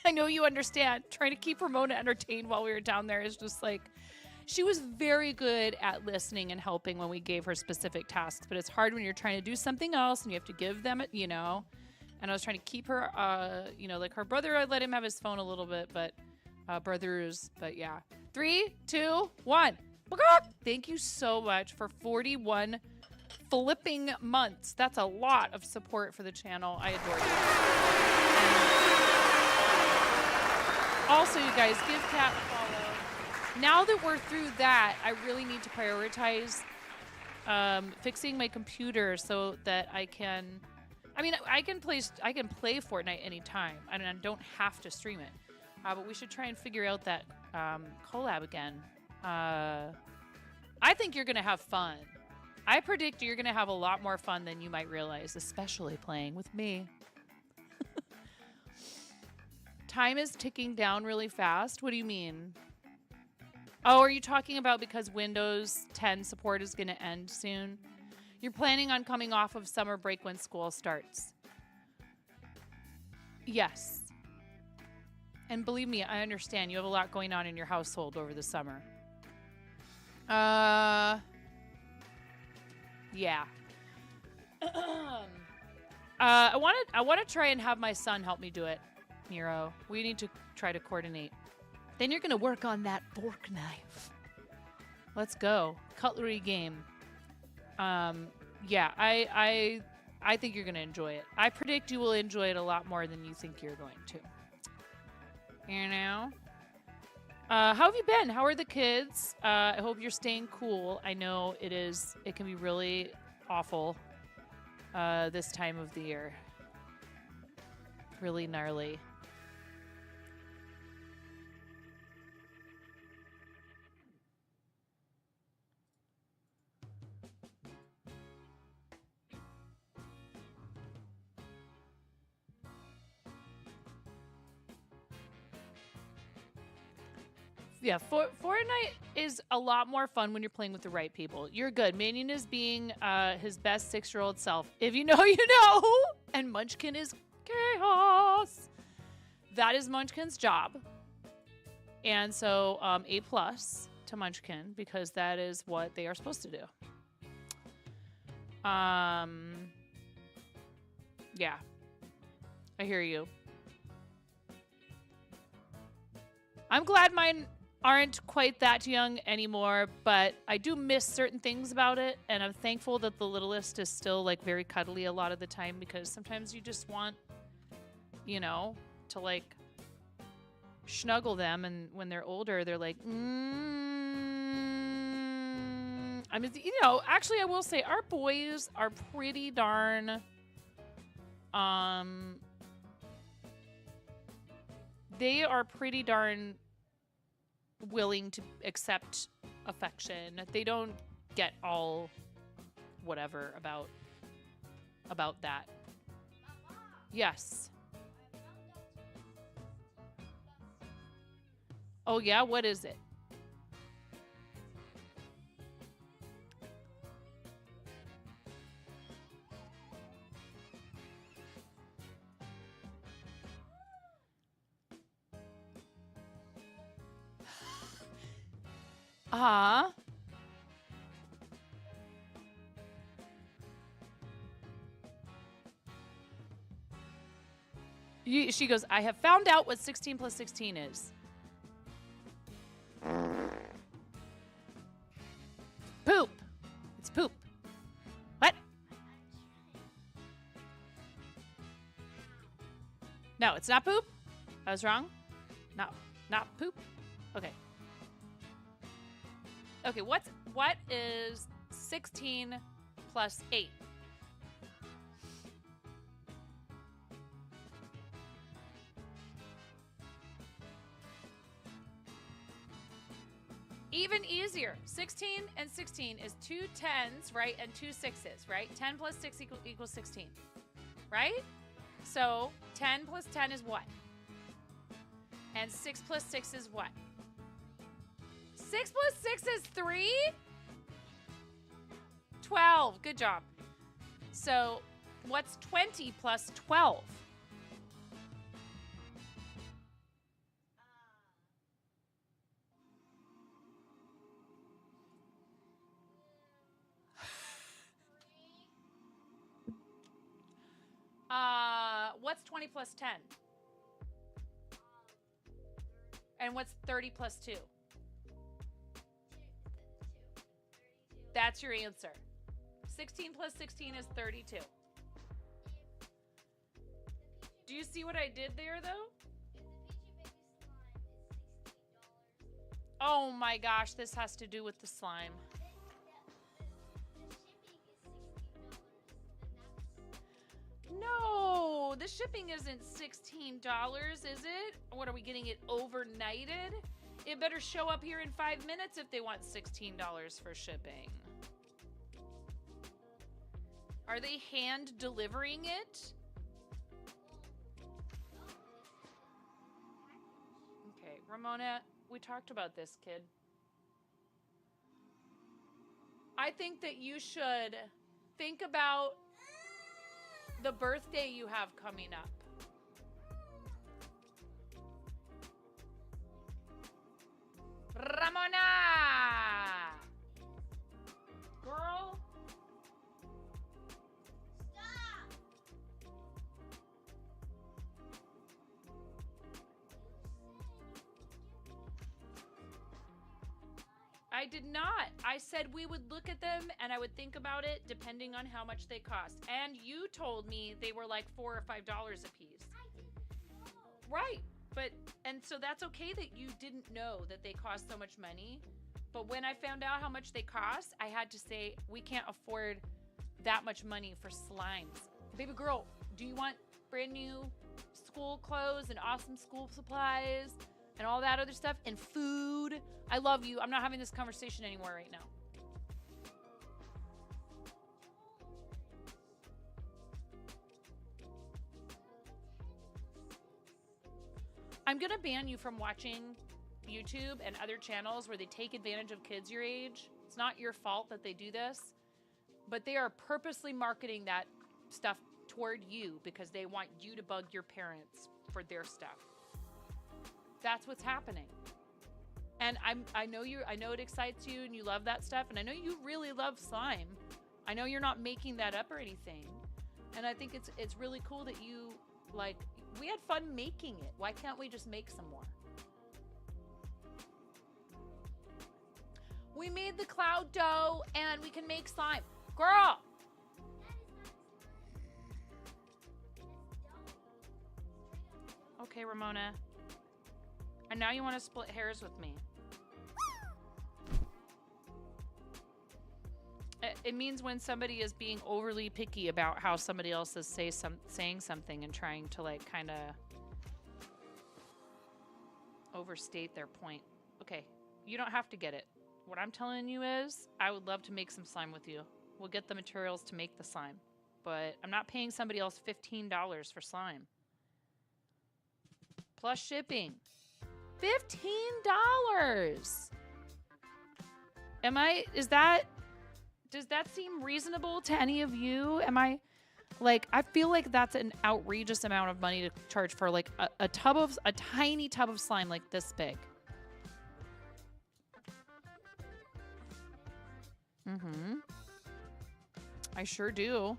I know you understand. Trying to keep Ramona entertained while we were down there is just like, she was very good at listening and helping when we gave her specific tasks, but it's hard when you're trying to do something else and you have to give them, you know. And I was trying to keep her, you know, like her brother, I let him have his phone a little bit, but but yeah. 3, 2, 1. Thank you so much for 41 flipping months. That's a lot of support for the channel. I adore you. Also, you guys, give Kat a follow. Now that we're through that, I really need to prioritize fixing my computer so that I can. I mean, I can play Fortnite anytime, and I don't have to stream it. But we should try and figure out that collab again. I think you're gonna have fun. I predict you're gonna have a lot more fun than you might realize, especially playing with me. Time is ticking down really fast. What do you mean? Oh, are you talking about because Windows 10 support is gonna end soon? You're planning on coming off of summer break when school starts. Yes. And believe me, I understand. You have a lot going on in your household over the summer. Yeah. I want to try and have my son help me do it, Miro. We need to try to coordinate. Then you're going to work on that fork knife. Let's go. Cutlery game. Yeah, I think you're going to enjoy it. I predict you will enjoy it a lot more than you think you're going to. You know? How have you been? How are the kids? I hope you're staying cool. I know it can be really awful this time of the year. Really gnarly. Yeah, Fortnite is a lot more fun when you're playing with the right people. You're good. Minion is being his best 6-year-old self. If you know, you know. And Munchkin is chaos. That is Munchkin's job. And so A+ to Munchkin because that is what they are supposed to do. Yeah. I hear you. I'm glad mine aren't quite that young anymore, but I do miss certain things about it, and I'm thankful that the littlest is still like very cuddly a lot of the time because sometimes you just want, you know, to like snuggle them, and when they're older, they're like, I mean, you know, actually, I will say our boys are pretty darn, they are pretty darn willing to accept affection. They don't get all whatever about that. Yes. Oh yeah, what is it? Uh-huh. She goes, I have found out what 16 plus 16 is. Poop. It's poop. What? No, it's not poop. I was wrong. No, not poop. Okay. Okay, what is 16 plus 8? Even easier. 16 and 16 is 2 10s, right? And 2 6s, right? 10 plus 6 equals 16, right? So 10 plus 10 is what? And 6 plus 6 is what? 6 plus 6 is 3? 12. Good job. So what's 20 plus 12? What's 20 plus 10? And what's 30 plus 2? That's your answer. 16 plus 16 is 32. Do you see what I did there, though? Oh my gosh, this has to do with the slime. No, the shipping isn't $16, is it? What, are we getting it overnighted? It better show up here in 5 minutes if they want $16 for shipping. Are they hand delivering it? Okay, Ramona, we talked about this, kid. I think that you should think about the birthday you have coming up. Ramona! Girl? Stop! I did not. I said we would look at them and I would think about it depending on how much they cost. And you told me they were like $4 or $5 a piece. Right. But, and so that's okay that you didn't know that they cost so much money. But when I found out how much they cost, I had to say, we can't afford that much money for slimes. Baby girl, do you want brand new school clothes and awesome school supplies and all that other stuff and food? I love you. I'm not having this conversation anymore right now. I'm gonna ban you from watching YouTube and other channels where they take advantage of kids your age. It's not your fault that they do this, but they are purposely marketing that stuff toward you because they want you to bug your parents for their stuff. That's what's happening. And I know it excites you and you love that stuff, and I know you really love slime. I know you're not making that up or anything. And I think it's really cool that you, like, we had fun making it. Why can't we just make some more? We made the cloud dough and we can make slime. Girl! Okay, Ramona. And now you want to split hairs with me. It means when somebody is being overly picky about how somebody else is saying something and trying to, like, kind of overstate their point. Okay, you don't have to get it. What I'm telling you is I would love to make some slime with you. We'll get the materials to make the slime. But I'm not paying somebody else $15 for slime. Plus shipping. $15! Does that seem reasonable to any of you? I feel like that's an outrageous amount of money to charge for, like, a tiny tub of slime like this big. Mm-hmm. I sure do.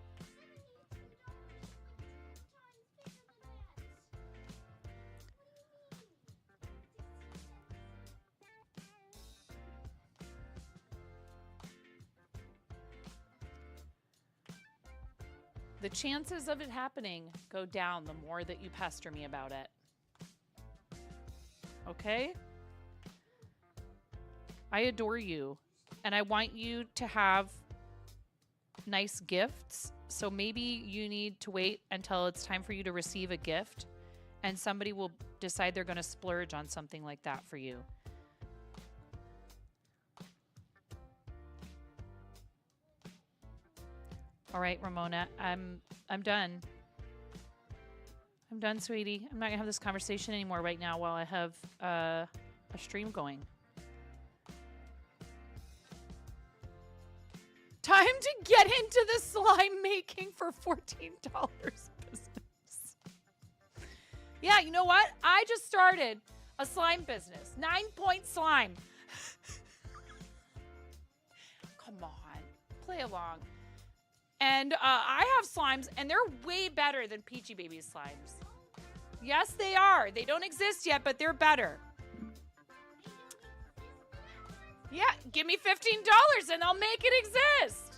The chances of it happening go down the more that you pester me about it. Okay? I adore you, and I want you to have nice gifts. So maybe you need to wait until it's time for you to receive a gift, and somebody will decide they're going to splurge on something like that for you. All right, Ramona, I'm done. I'm done, sweetie. I'm not gonna have this conversation anymore right now while I have a stream going. Time to get into the slime making for $14 business. Yeah, you know what? I just started a slime business. 9-point slime. Come on, play along. And I have slimes, and they're way better than Peachy Baby's slimes. Yes, they are. They don't exist yet, but they're better. Yeah, give me $15 and I'll make it exist.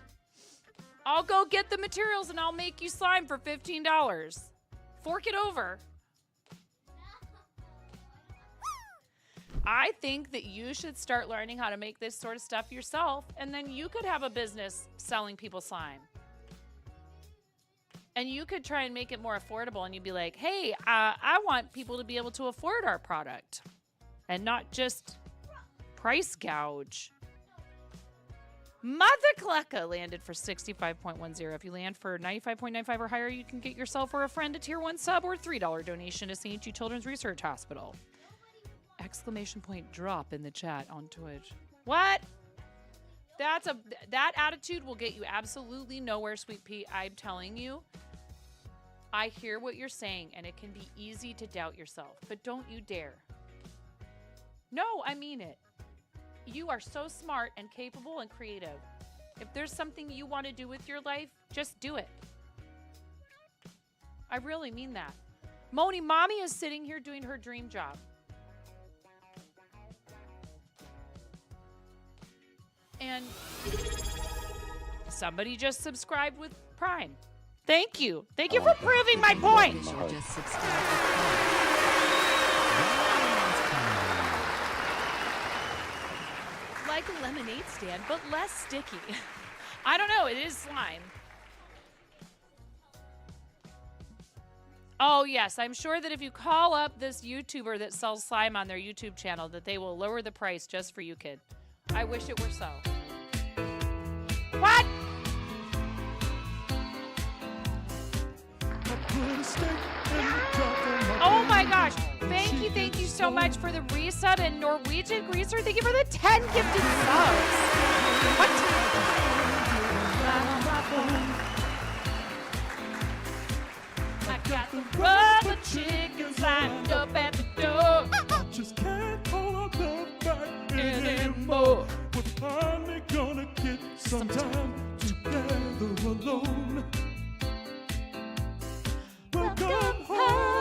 I'll go get the materials and I'll make you slime for $15. Fork it over. I think that you should start learning how to make this sort of stuff yourself, and then you could have a business selling people slime. And you could try and make it more affordable, and you'd be like, hey, I want people to be able to afford our product and not just price gouge. Mother Clucka landed for 65.10. If you land for 95.95 or higher, you can get yourself or a friend a tier 1 sub or $3 donation to St. Jude Children's Research Hospital. Exclamation point drop in the chat on Twitch. What? That attitude will get you absolutely nowhere, Sweet Pea. I'm telling you. I hear what you're saying, and it can be easy to doubt yourself, but don't you dare. No, I mean it. You are so smart and capable and creative. If there's something you want to do with your life, just do it. I really mean that. Moni, Mommy is sitting here doing her dream job. And somebody just subscribed with Prime. Thank you. Thank you for proving my point. Like a lemonade stand, but less sticky. I don't know. It is slime. Oh, yes. I'm sure that if you call up this YouTuber that sells slime on their YouTube channel, that they will lower the price just for you, kid. I wish it were so. What? Oh my gosh. Thank you so much for the resub, and Norwegian Greaser, thank you for the 10 gifted subs. What? I got the rubber chickens lined up at the door. I just can't hold them back anymore. We're finally gonna get some time together alone. Welcome home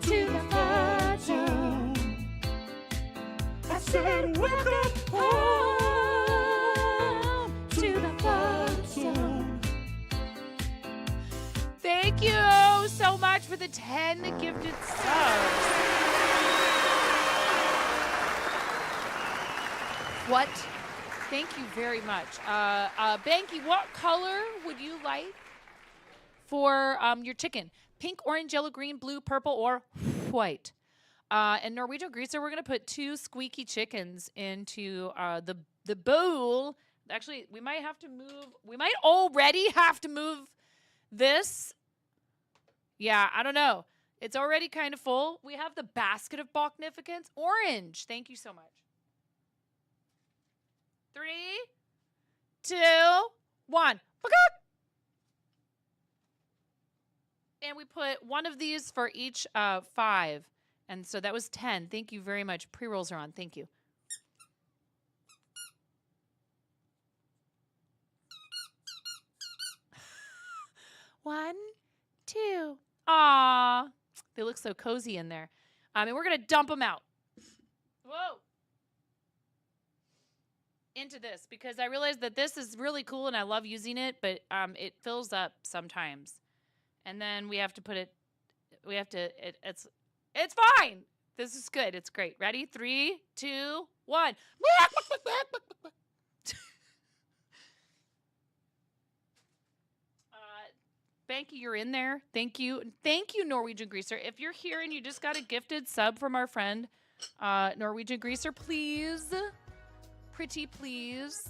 to the fun zone. I said welcome home to the fun zone. Thank you so much for the 10 gifted subs. What? Thank you very much. Banky, what color would you like for your chicken? Pink, orange, yellow, green, blue, purple, or white? And Norwegian Greaser, we're going to put 2 squeaky chickens into the bowl. Actually, we might have to move. We might already have to move this. Yeah, I don't know. It's already kind of full. We have the basket of Bachnificence. Orange. Thank you so much. 3, 2, 1. And we put one of these for each 5. And so that was 10. Thank you very much. Pre-rolls are on. Thank you. 1, 2. Aw. They look so cozy in there. And we're going to dump them out. Whoa. Into this because I realized that this is really cool and I love using it, but it fills up sometimes. And then we have to put it, it's fine. This is good. It's great. Ready? 3, 2, 1. Banky, you're in there. Thank you. Thank you, Norwegian Greaser. If you're here and you just got a gifted sub from our friend, Norwegian Greaser, please, pretty please,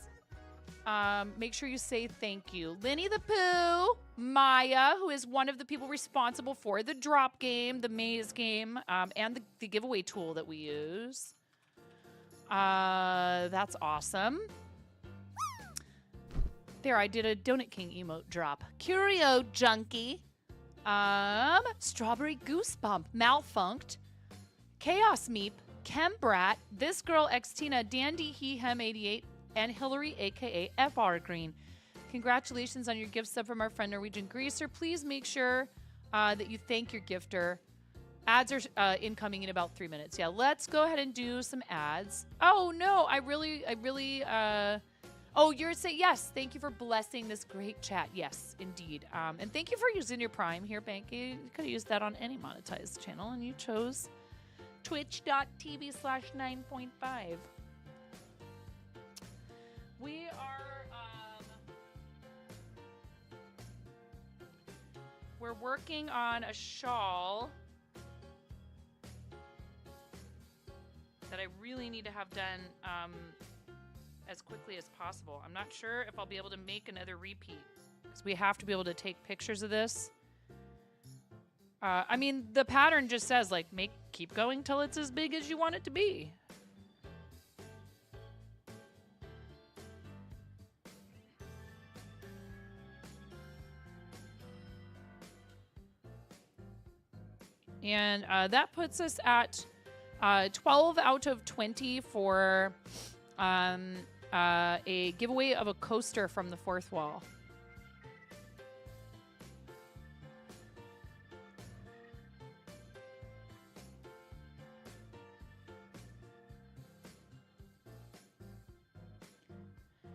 make sure you say thank you. Linny the Pooh, Maya, who is one of the people responsible for the drop game, the maze game, and the giveaway tool that we use. That's awesome. There, I did a Donut King emote drop. Curio Junkie. Strawberry Goosebump. Malfunct. Chaos Meep. Chembrat. This Girl Xtina. Dandy He Hem 88. And Hillary, aka FR Green. Congratulations on your gift sub from our friend Norwegian Greaser. Please make sure that you thank your gifter. Ads are incoming in about 3 minutes. Yeah, let's go ahead and do some ads. Oh no, I really oh, you're saying yes. Thank you for blessing this great chat. Yes, indeed. And thank you for using your Prime here, Banky. You could have used that on any monetized channel, and you chose twitch.tv/9.5. We are, we're working on a shawl that I really need to have done as quickly as possible. I'm not sure if I'll be able to make another repeat because we have to be able to take pictures of this. I mean, the pattern just says like keep going till it's as big as you want it to be. And that puts us at 12 out of 20 for a giveaway of a coaster from the fourth wall.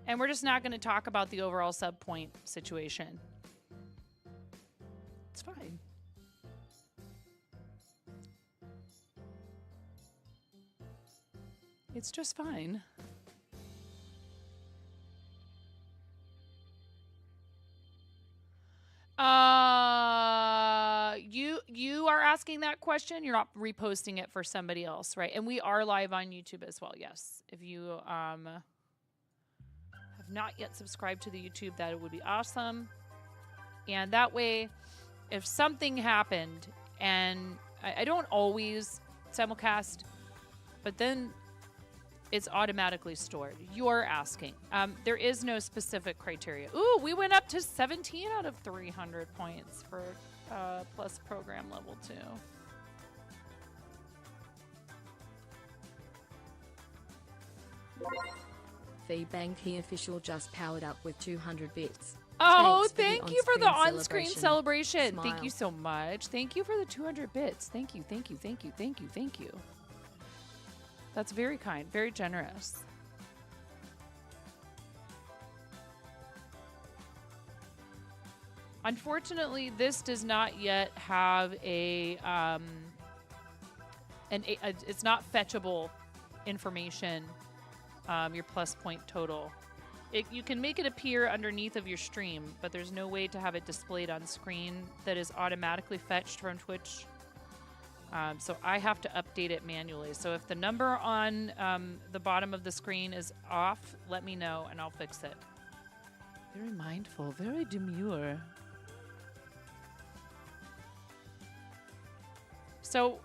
And we're just not going to talk about the overall sub point situation. It's fine. It's just fine. You are asking that question. You're not reposting it for somebody else, right? And we are live on YouTube as well. Yes. If you have not yet subscribed to the YouTube, that would be awesome. And that way, if something happened, and I don't always simulcast, but then it's automatically stored. You're asking. There is no specific criteria. Ooh, we went up to 17 out of 300 points for plus program level 2. The Banky official just powered up with 200 bits. Oh, Thanks thank you for the on-screen on-screen celebration. Smile. Thank you so much. Thank you for the 200 bits. Thank you, thank you, thank you, thank you, thank you. That's very kind, very generous. Unfortunately, this does not yet have it's not fetchable information, your plus point total. You can make it appear underneath of your stream, but there's no way to have it displayed on screen that is automatically fetched from Twitch. So I have to update it manually. So if the number on the bottom of the screen is off, let me know and I'll fix it. Very mindful, very demure. So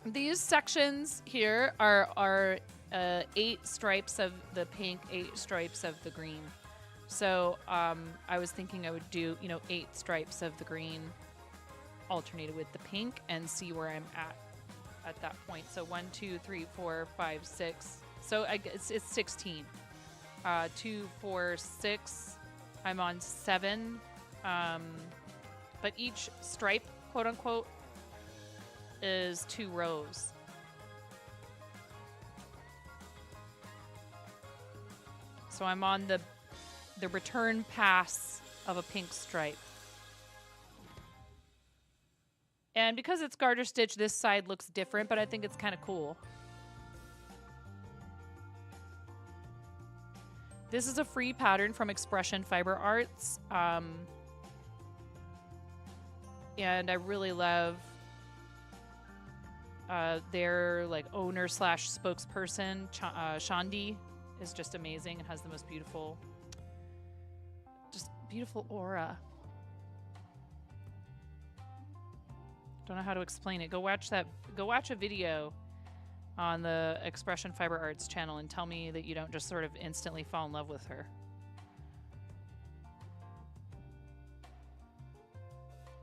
these sections here are 8 stripes of the pink, 8 stripes of the green. So I was thinking I would do, 8 stripes of the green alternated with the pink and see where I'm at that point. So 1, 2, 3, 4, 5, 6. So it's 16. 2, 4, 6. I'm on 7. But each stripe, quote unquote, is 2 rows. So I'm on the return pass of a pink stripe. And because it's garter stitch, this side looks different, but I think it's kind of cool. This is a free pattern from Expression Fiber Arts. And I really love their like owner / spokesperson, Shandi, is just amazing and has the most beautiful aura. Don't know how to explain it. Go watch a video on the Expression Fiber Arts channel and tell me that you don't just sort of instantly fall in love with her.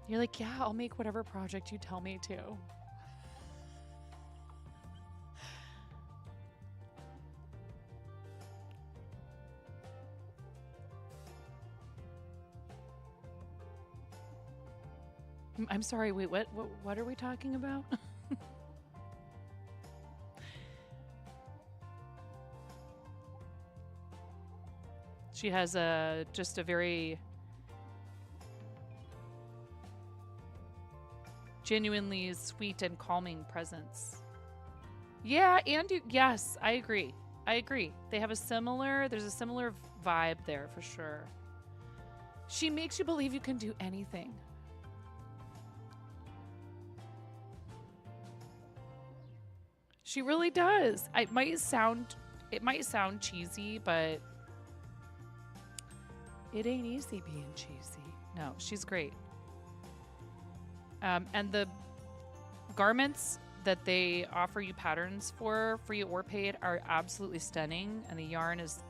You're like, yeah, I'll make whatever project you tell me to. I'm sorry, wait, what are we talking about? She has just a very genuinely sweet and calming presence. Yeah, and yes, I agree. They have there's a similar vibe there for sure. She makes you believe you can do anything. She really does. It might sound cheesy, but it ain't easy being cheesy. No, she's great. And the garments that they offer you patterns for, free or paid, are absolutely stunning, and the yarn is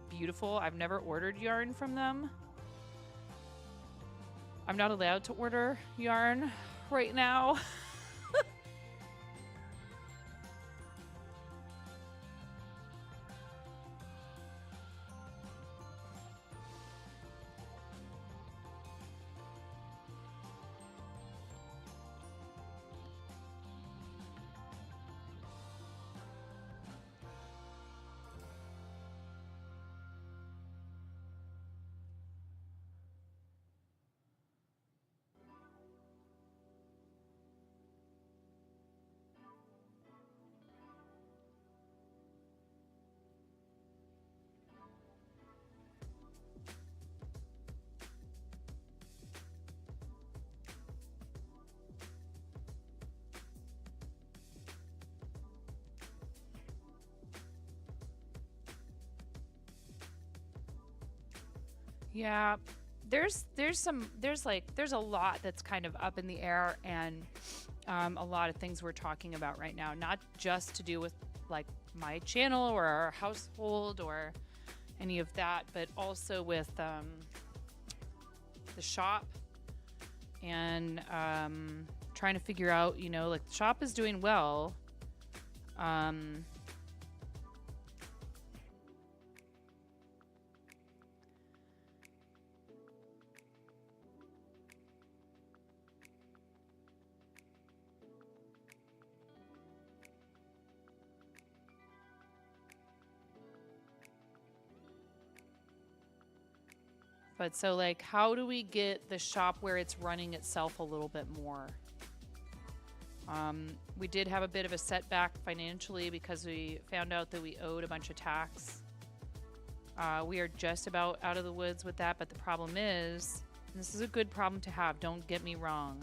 beautiful. I've never ordered yarn from them. I'm not allowed to order yarn right now. Yeah, there's a lot that's kind of up in the air, and a lot of things we're talking about right now, not just to do with like my channel or our household or any of that, but also with the shop and trying to figure out, like the shop is doing well. But so like, how do we get the shop where it's running itself a little bit more? We did have a bit of a setback financially because we found out that we owed a bunch of tax. We are just about out of the woods with that, but the problem is, and this is a good problem to have, don't get me wrong.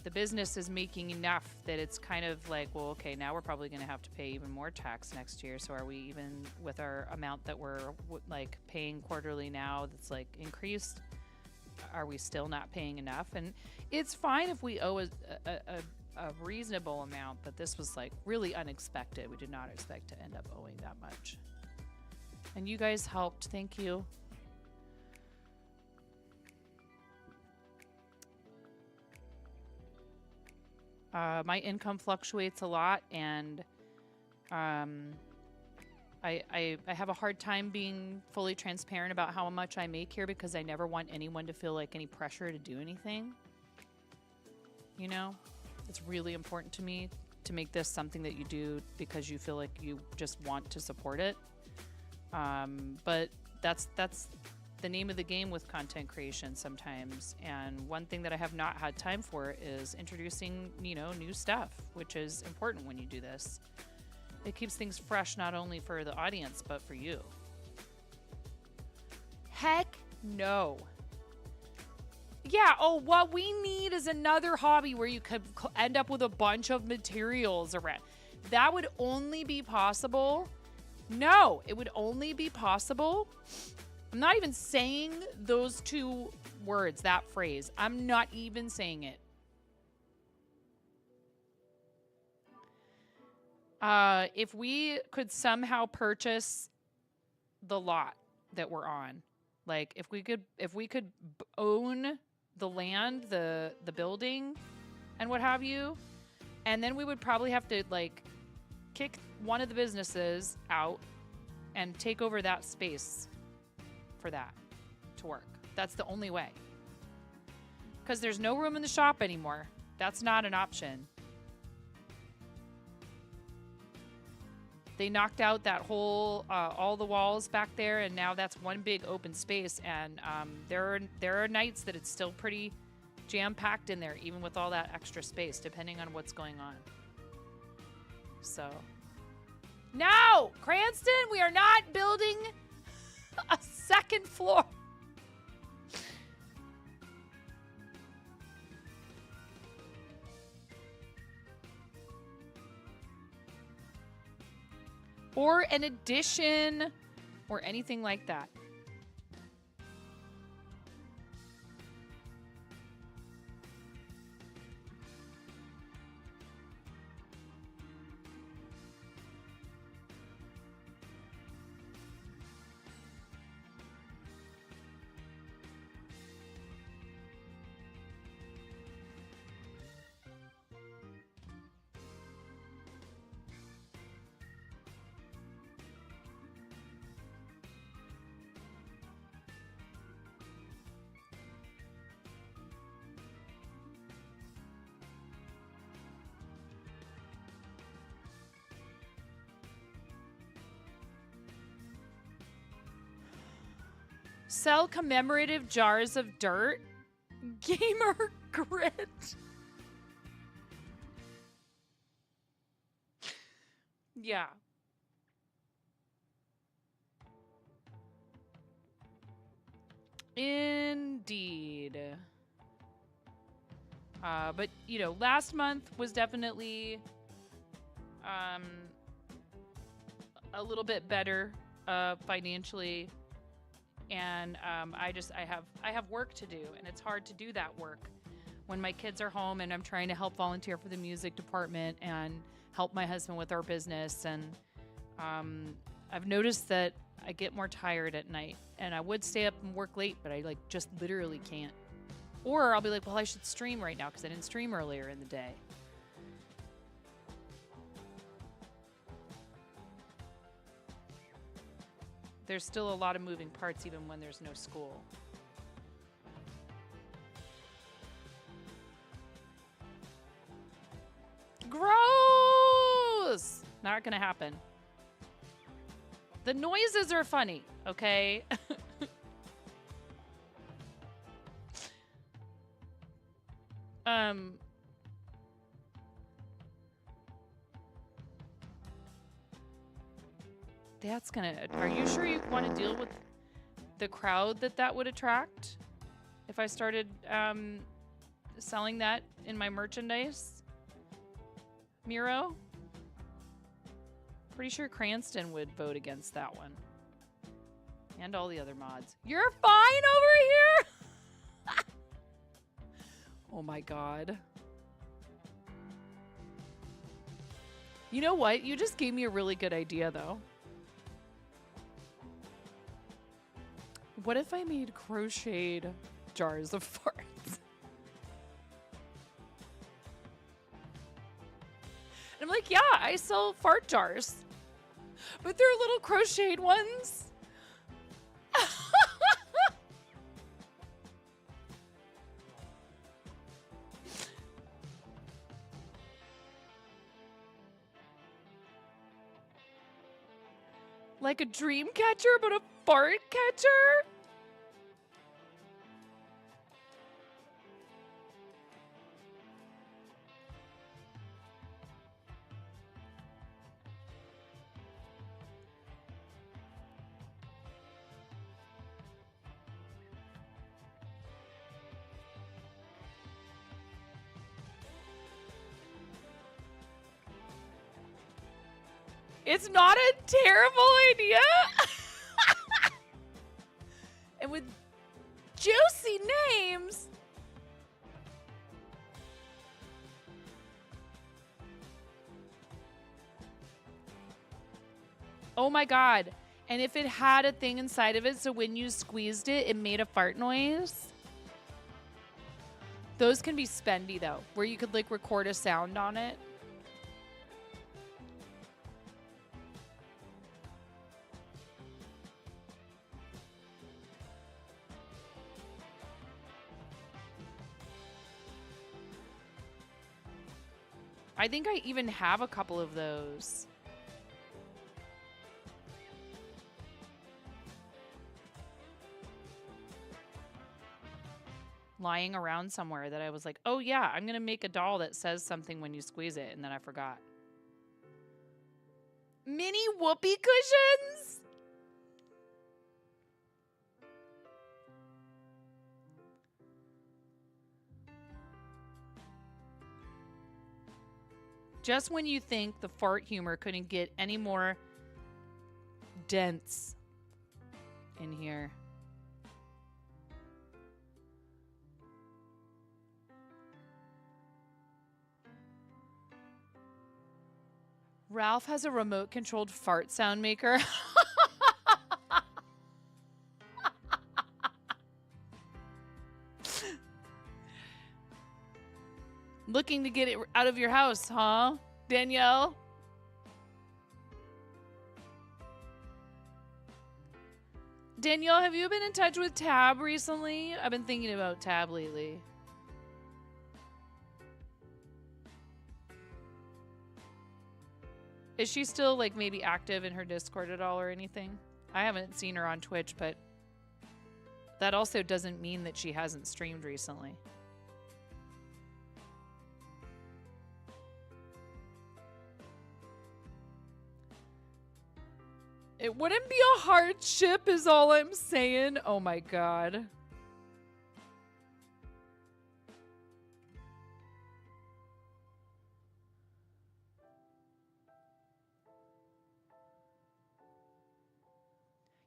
The business is making enough that it's kind of like, well, okay, now we're probably going to have to pay even more tax next year. So are we even with our amount that we're like paying quarterly now that's like increased? Are we still not paying enough? And it's fine if we owe a reasonable amount, but this was like really unexpected. We did not expect to end up owing that much. And you guys helped. Thank you. My income fluctuates a lot, and I have a hard time being fully transparent about how much I make here because I never want anyone to feel like any pressure to do anything. You know, it's really important to me to make this something that you do because you feel like you just want to support it. But that's the name of the game with content creation sometimes. And one thing that I have not had time for is introducing, you know, new stuff, which is important when you do this. It keeps things fresh, not only for the audience, but for you. Heck no. Yeah, oh, what we need is another hobby where you could end up with a bunch of materials around. That would only be possible. No, it would only be possible. I'm not even saying those two words, that phrase. I'm not even saying it. If we could somehow purchase the lot that we're on, like if we could own the land, the building and what have you, and then we would probably have to like kick one of the businesses out and take over that space for that to work. That's the only way. Because there's no room in the shop anymore. That's not an option. They knocked out that whole, all the walls back there, and now that's one big open space. And there are nights that it's still pretty jam-packed in there, even with all that extra space, depending on what's going on. So, no! Cranston, we are not building a second floor. Or an addition or anything like that. Sell commemorative jars of dirt. Gamer grit. Yeah. Indeed. But, you know, last month was definitely a little bit better financially. And I have work to do, and it's hard to do that work when my kids are home and I'm trying to help volunteer for the music department and help my husband with our business. And I've noticed that I get more tired at night, and I would stay up and work late, but I like just literally can't. Or I'll be like, well, I should stream right now because I didn't stream earlier in the day. There's still a lot of moving parts even when there's no school. Gross! Not gonna happen. The noises are funny, okay? That's gonna... Are you sure you want to deal with the crowd that would attract if I started selling that in my merchandise? Miro? Pretty sure Cranston would vote against that one. And all the other mods. You're fine over here? Oh my god. You know what? You just gave me a really good idea, though. What if I made crocheted jars of farts? And I'm like, yeah, I sell fart jars. But they're little crocheted ones. Like a dream catcher, but a fart catcher? It's not a terrible idea. And with juicy names. Oh my God. And if it had a thing inside of it, so when you squeezed it, it made a fart noise. Those can be spendy though, where you could like record a sound on it. I think I even have a couple of those. Lying around somewhere that I was like, oh yeah, I'm going to make a doll that says something when you squeeze it, and then I forgot. Mini whoopee cushions? Just when you think the fart humor couldn't get any more dense in here. Ralph has a remote-controlled fart sound maker. Looking to get it out of your house, huh, Danielle? Danielle, have you been in touch with Tab recently? I've been thinking about Tab lately. Is she still, like, maybe active in her Discord at all or anything? I haven't seen her on Twitch, but that also doesn't mean that she hasn't streamed recently. It wouldn't be a hardship is all I'm saying. Oh my God.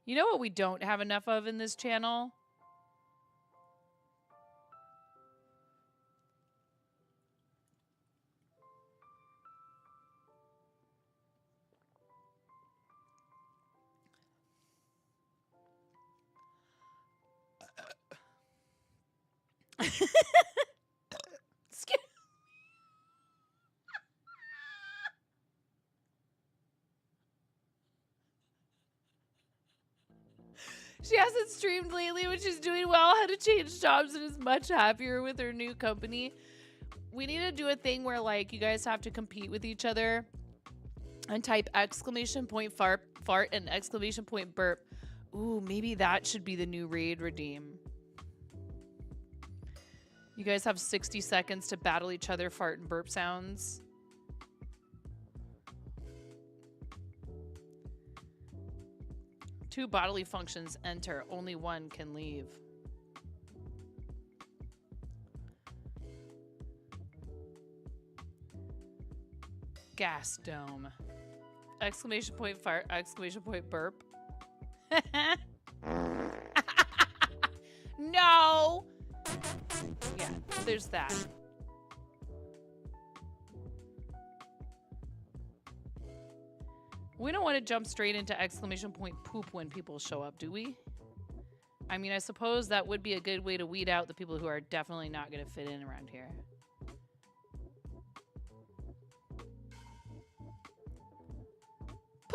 You know what we don't have enough of in this channel? Excuse She hasn't streamed lately, which is doing well. Had to change jobs and is much happier with her new company. We need to do a thing where, like, you guys have to compete with each other and type exclamation point fart and exclamation point burp. Ooh, maybe that should be the new raid redeem. You guys have 60 seconds to battle each other fart and burp sounds. Two bodily functions enter. Only one can leave. Gas dome. Exclamation point fart. Exclamation point burp. No! Yeah, there's that. We don't want to jump straight into exclamation point poop when people show up, do we? I mean, I suppose that would be a good way to weed out the people who are definitely not going to fit in around here.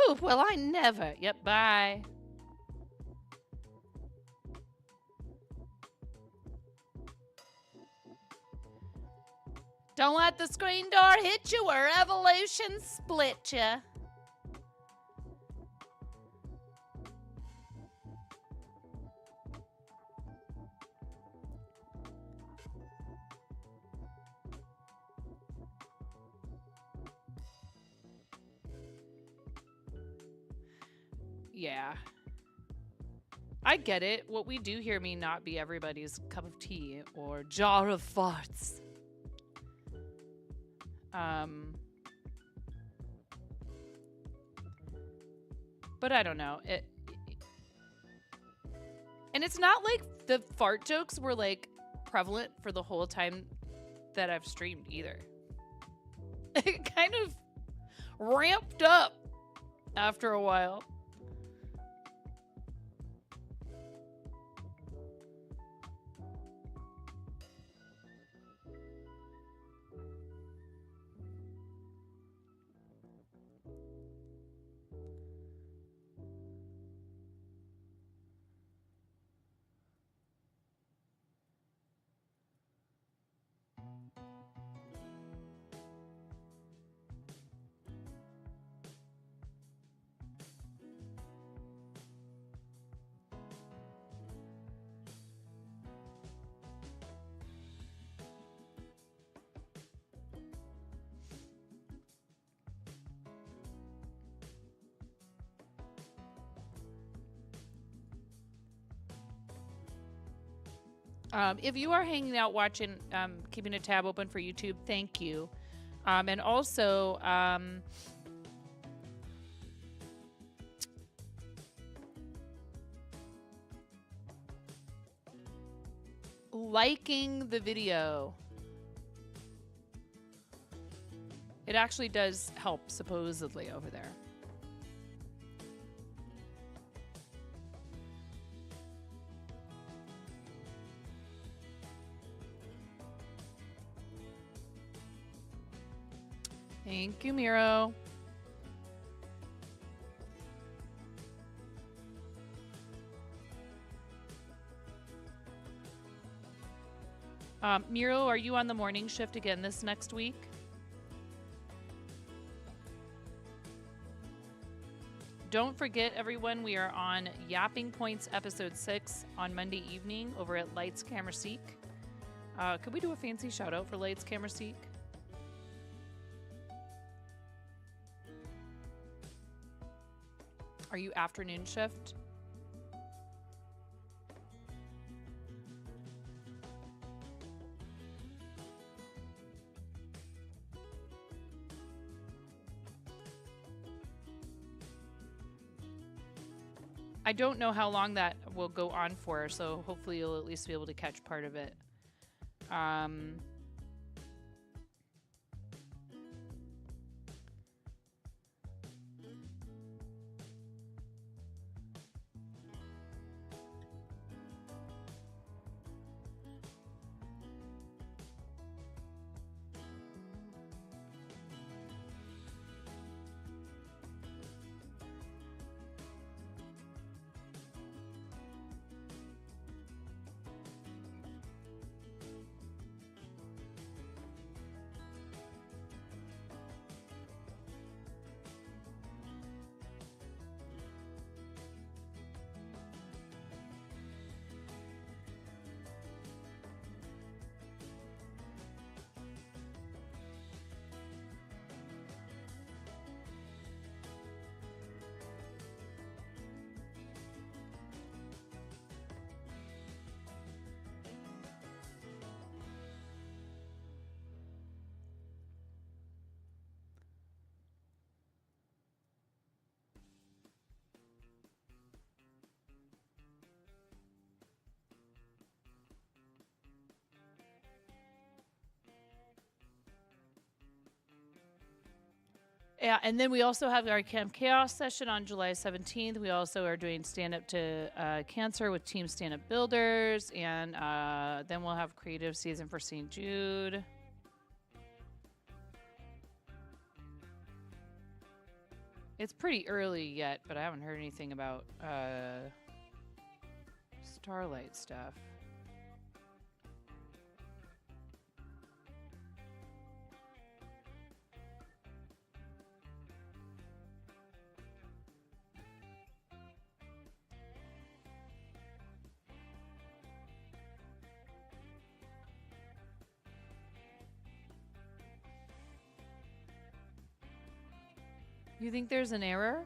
poop? Well, I never. Yep, bye. Don't let the screen door hit you or evolution split you. Yeah. I get it. What we do here may not be everybody's cup of tea or jar of farts. But I don't know. And it's not like the fart jokes were like prevalent for the whole time that I've streamed either. It kind of ramped up after a while. If you are hanging out watching, keeping a tab open for YouTube, thank you. And also, liking the video. It actually does help, supposedly, over there. Thank you, Miro. Miro, are you on the morning shift again this next week? Don't forget, everyone, we are on Yapping Points episode 6 on Monday evening over at Lights Camera Seek. Could we do a fancy shout out for Lights Camera Seek? Are you afternoon shift? I don't know how long that will go on for, so hopefully you'll at least be able to catch part of it. Yeah, and then we also have our Camp Chaos session on July 17th. We also are doing Stand Up to Cancer with Team Stand Up Builders, and then we'll have Creative Season for St. Jude. It's pretty early yet, but I haven't heard anything about Starlight stuff. You think there's an error?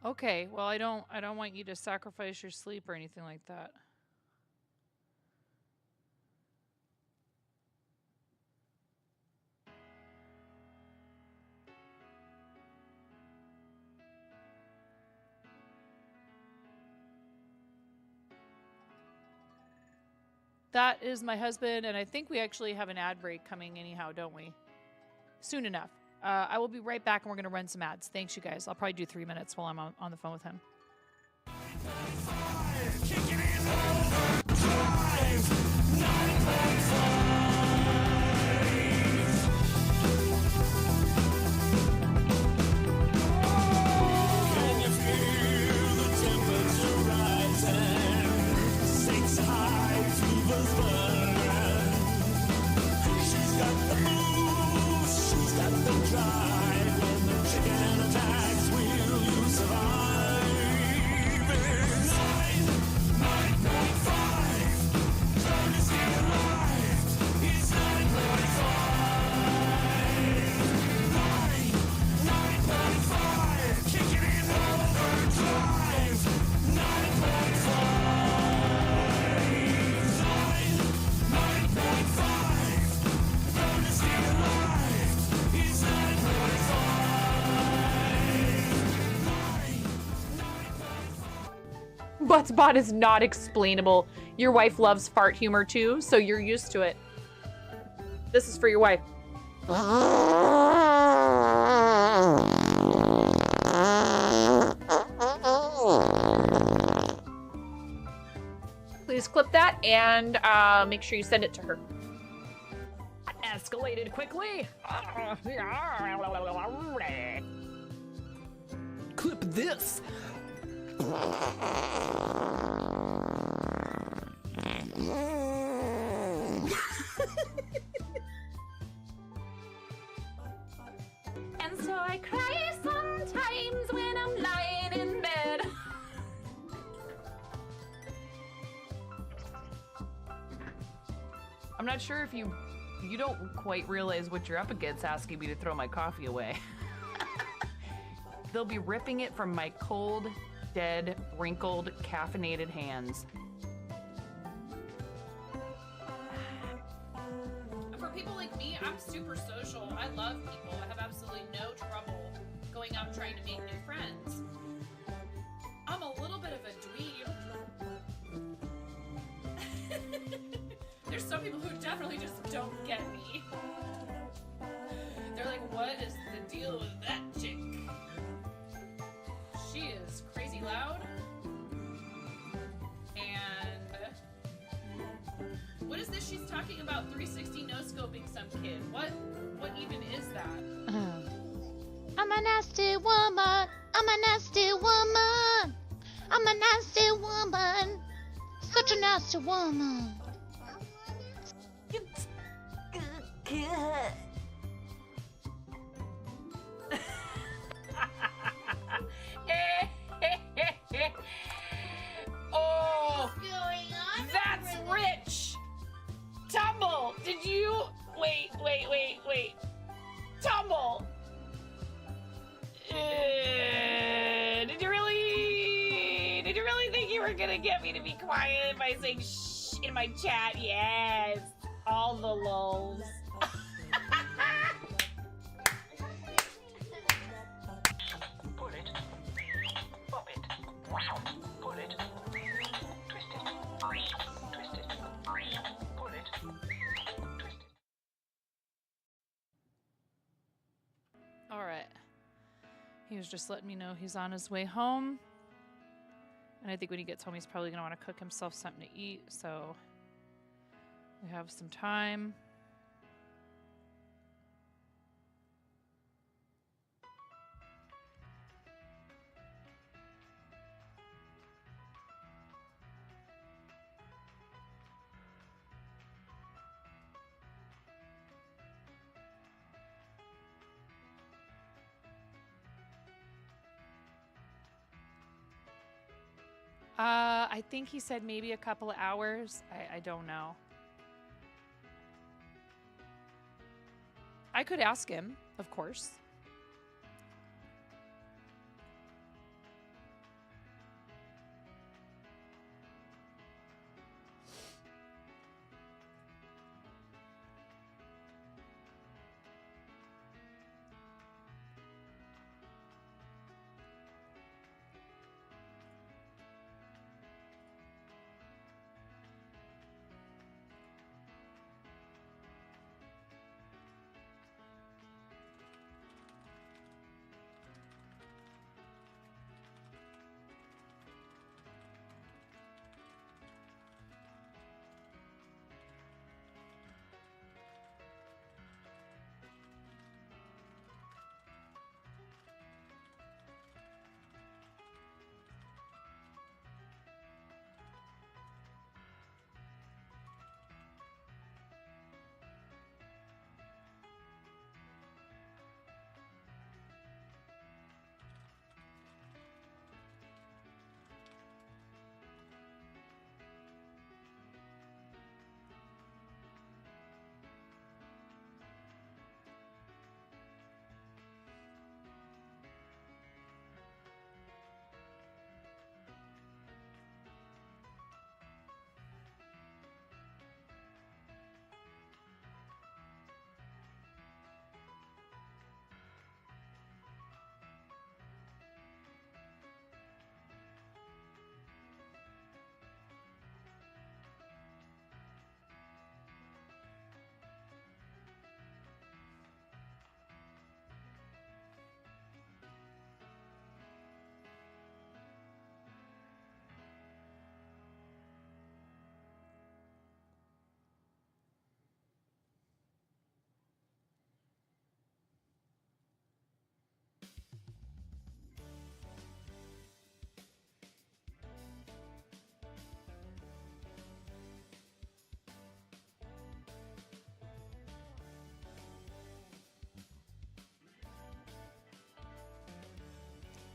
Okay, well I don't want you to sacrifice your sleep or anything like that. That is my husband, and I think we actually have an ad break coming anyhow, don't we? Soon enough. I will be right back, and we're going to run some ads. Thanks, you guys. I'll probably do 3 minutes while I'm on the phone with him. Buttspot is not explainable. Your wife loves fart humor too, so you're used to it. This is for your wife. Please clip that and make sure you send it to her. Escalated quickly. Clip this. And so I cry sometimes when I'm lying in bed. I'm not sure if you don't quite realize what you're up against asking me to throw my coffee away. They'll be ripping it from my cold, dead, wrinkled, caffeinated hands. For people like me, I'm super social. I love people. I have absolutely no trouble going out trying to make new friends. I'm a little bit of a dweeb. There's some people who definitely just don't get me. They're like, what is the deal with that chick? She is crazy loud. And what is this she's talking about? 360 no-scoping some kid. What even is that? I'm a nasty woman. I'm a nasty woman. I'm a nasty woman. Such a nasty woman. Oh, that's rich. Tumble, did you? Wait. Tumble. Did you really think you were gonna get me to be quiet by saying shh in my chat? Yes, all the lulls. Pull it. Pop it. Pull it. Twist it. Twist it. Pull it. Twist it. All right. He was just letting me know he's on his way home. And I think when he gets home, he's probably going to want to cook himself something to eat. So we have some time. I think he said maybe a couple of hours. I don't know. I could ask him, of course.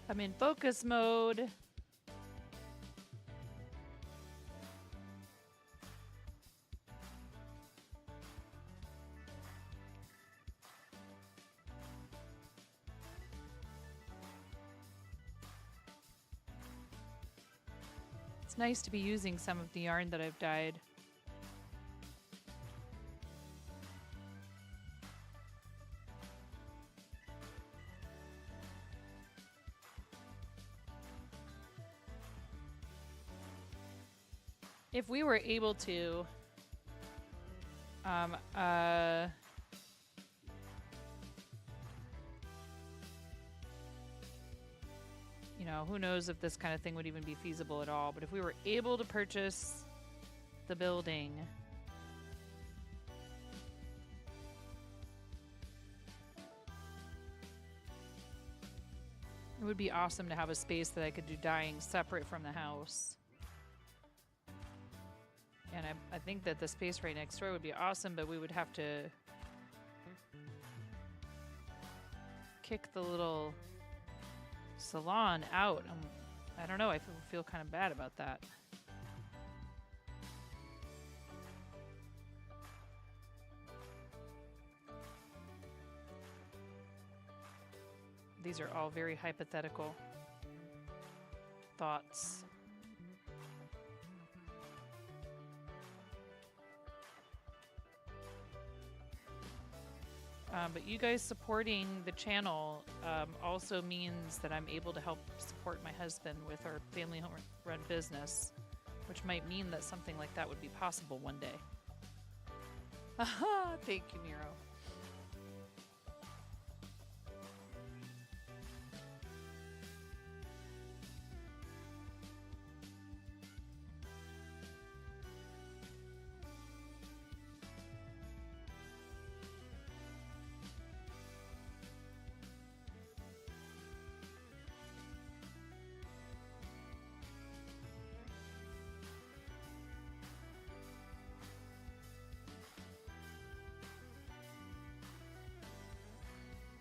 I'm in focus mode. It's nice to be using some of the yarn that I've dyed. If we were able to, you know, who knows if this kind of thing would even be feasible at all, but if we were able to purchase the building, would be awesome to have a space that I could do dyeing separate from the house. And I think that the space right next door would be awesome, but we would have to kick the little salon out. I don't know. I feel kind of bad about that. These are all very hypothetical thoughts. But you guys supporting the channel also means that I'm able to help support my husband with our family-run business, which might mean that something like that would be possible one day. Aha! Thank you, Miro.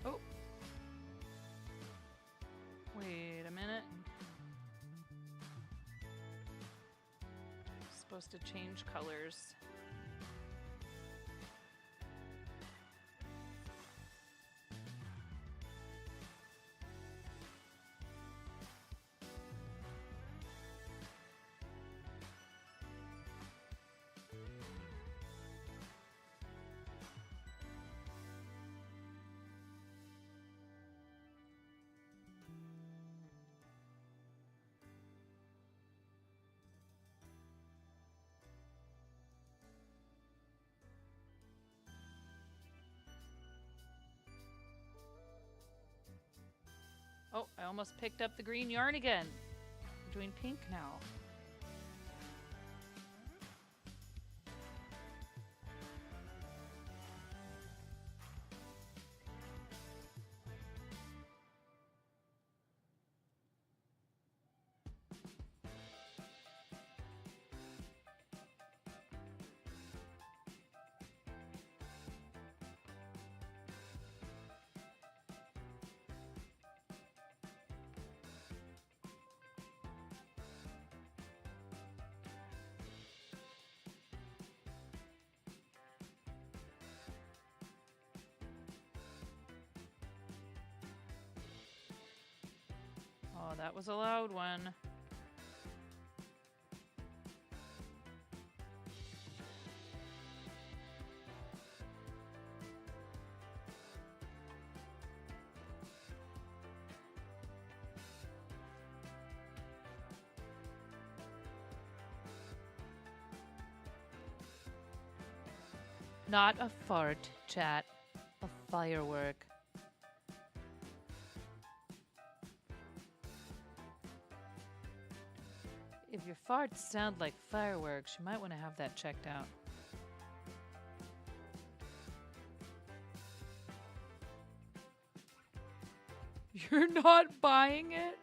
Oh. Wait a minute. Supposed to change colors. Oh, I almost picked up the green yarn again. I'm doing pink now. Oh, that was a loud one. Not a fart, chat. A firework. If your farts sound like fireworks, you might want to have that checked out. You're not buying it?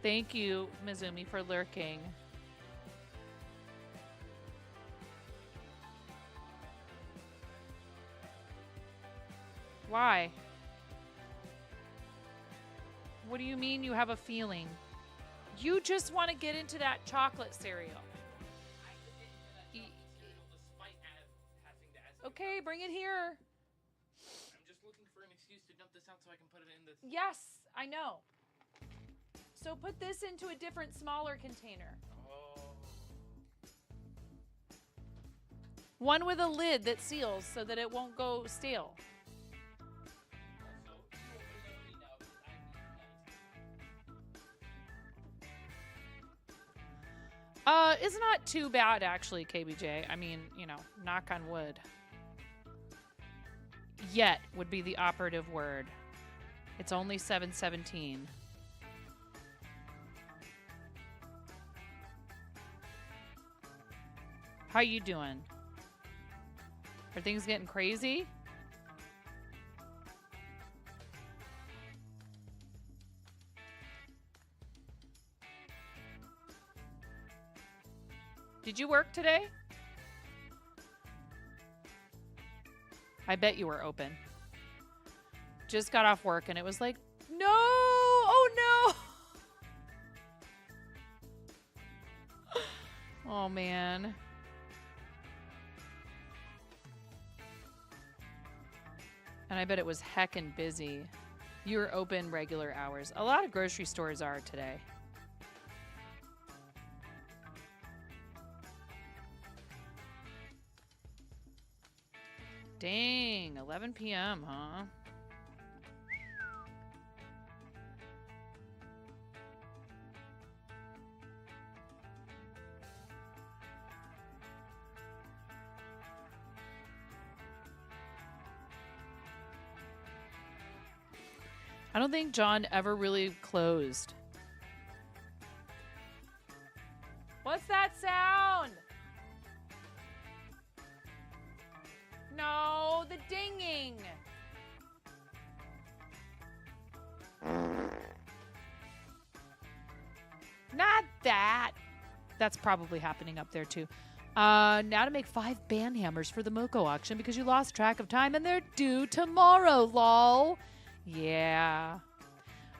Thank you, Mizumi, for lurking. Why? What do you mean you have a feeling? You just want to get into that chocolate cereal. Okay, bring it here. I'm just looking for an excuse to dump this out so I can put it in the... Yes, I know. So put this into a different, smaller container. Oh. One with a lid that seals so that it won't go stale. It's not too bad actually, KBJ. I mean, you know, knock on wood. Yet would be the operative word. It's only 7:17. How you doing? Are things getting crazy? Did you work today? I bet you were open. Just got off work and it was like, no! Oh no! Oh man. And I bet it was heckin' busy. You were open regular hours. A lot of grocery stores are today. Dang, 11 p.m., huh? I don't think John ever really closed. What's that sound? No, the dinging. Not that. That's probably happening up there too. Now to make 5 band hammers for the MoCo auction because you lost track of time and they're due tomorrow, lol. Yeah.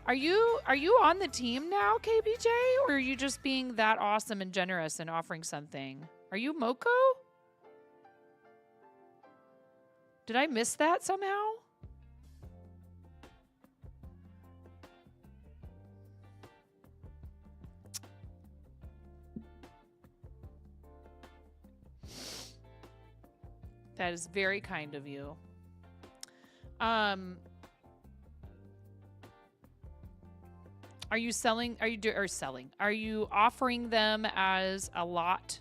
Are you on the team now, KBJ? Or are you just being that awesome and generous and offering something? Are you MoCo? Did I miss that somehow? That is very kind of you. Are you selling? Are you offering them as a lot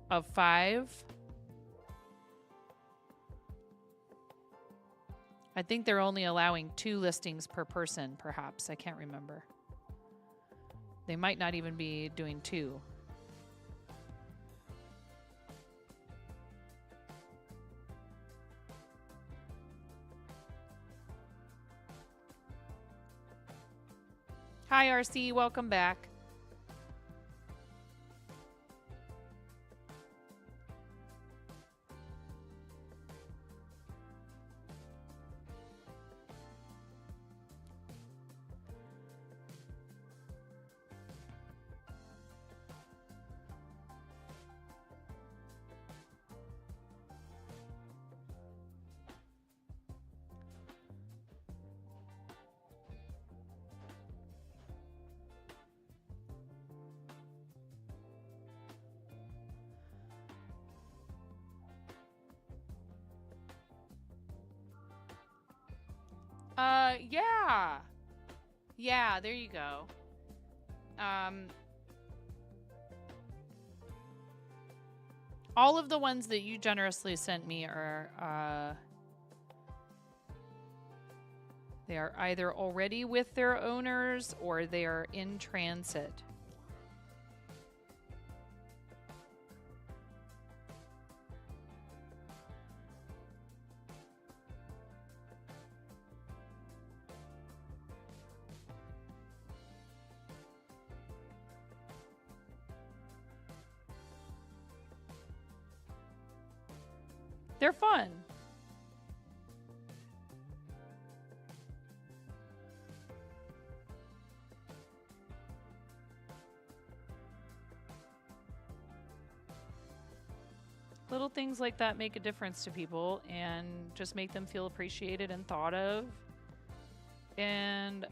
of 5? I think they're only allowing 2 listings per person, perhaps. I can't remember. They might not even be doing 2. Hi, RC. Welcome back. Yeah. Yeah, there you go. All of the ones that you generously sent me are, they are either already with their owners or they are in transit. They're fun. Little things like that make a difference to people and just make them feel appreciated and thought of. And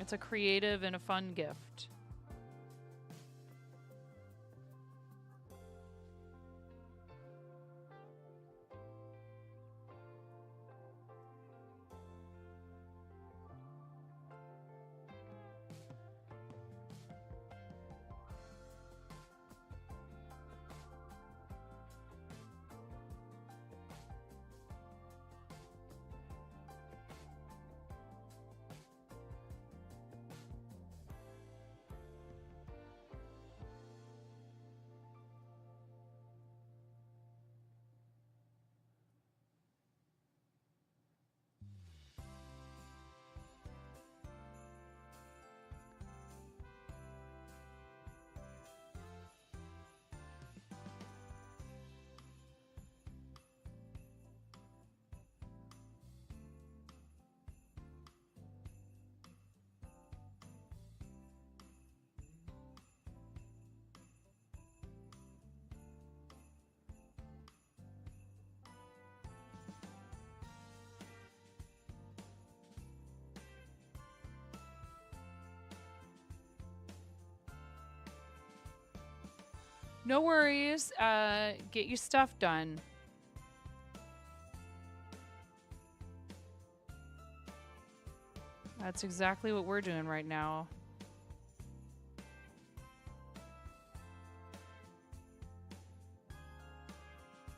it's a creative and a fun gift. No worries. Get your stuff done. That's exactly what we're doing right now.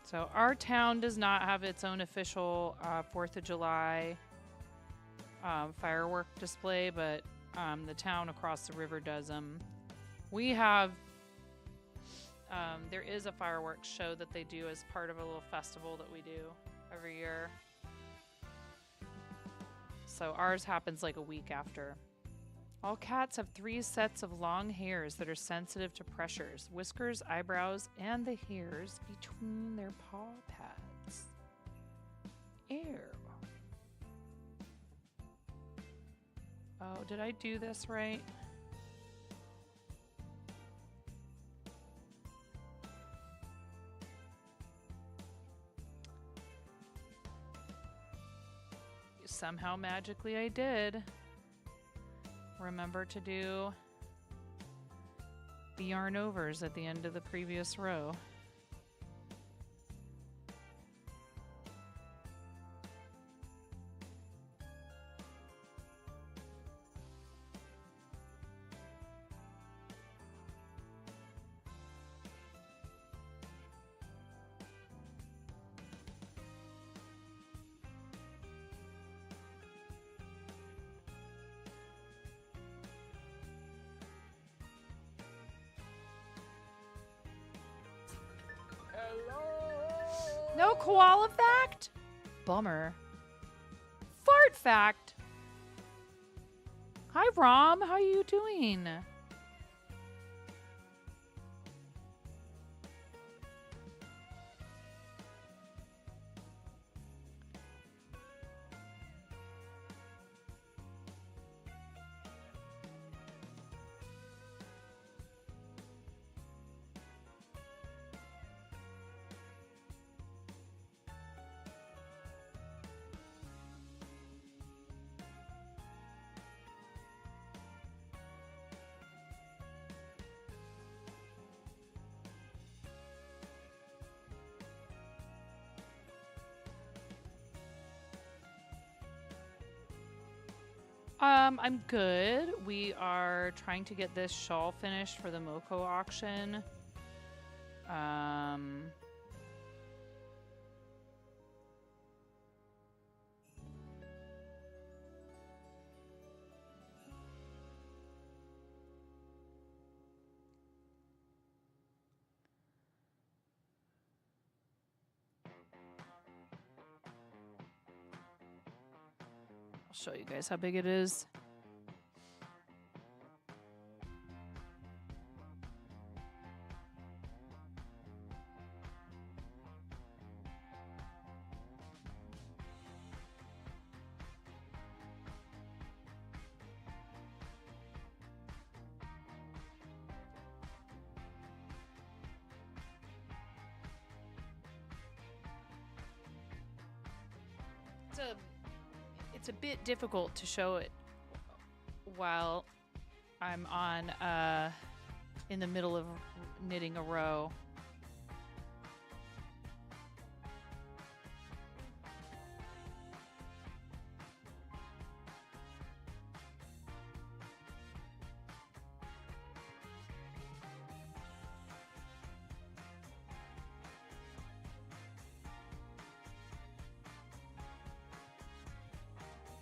So our town does not have its own official 4th of July firework display, but the town across the river does them. We have, there is a fireworks show that they do as part of a little festival that we do every year. So ours happens like a week after. All cats have 3 sets of long hairs that are sensitive to pressures, whiskers, eyebrows, and the hairs between their paw pads. Ew. Oh, did I do this right? Somehow magically I did. Remember to do the yarn overs at the end of the previous row. No koala fact? Bummer. Fart fact. Hi, Rom. How you doing? I'm good. We are trying to get this shawl finished for the MoCo auction. I'll show you guys how big it is. It's a bit difficult to show it while I'm on in the middle of knitting a row.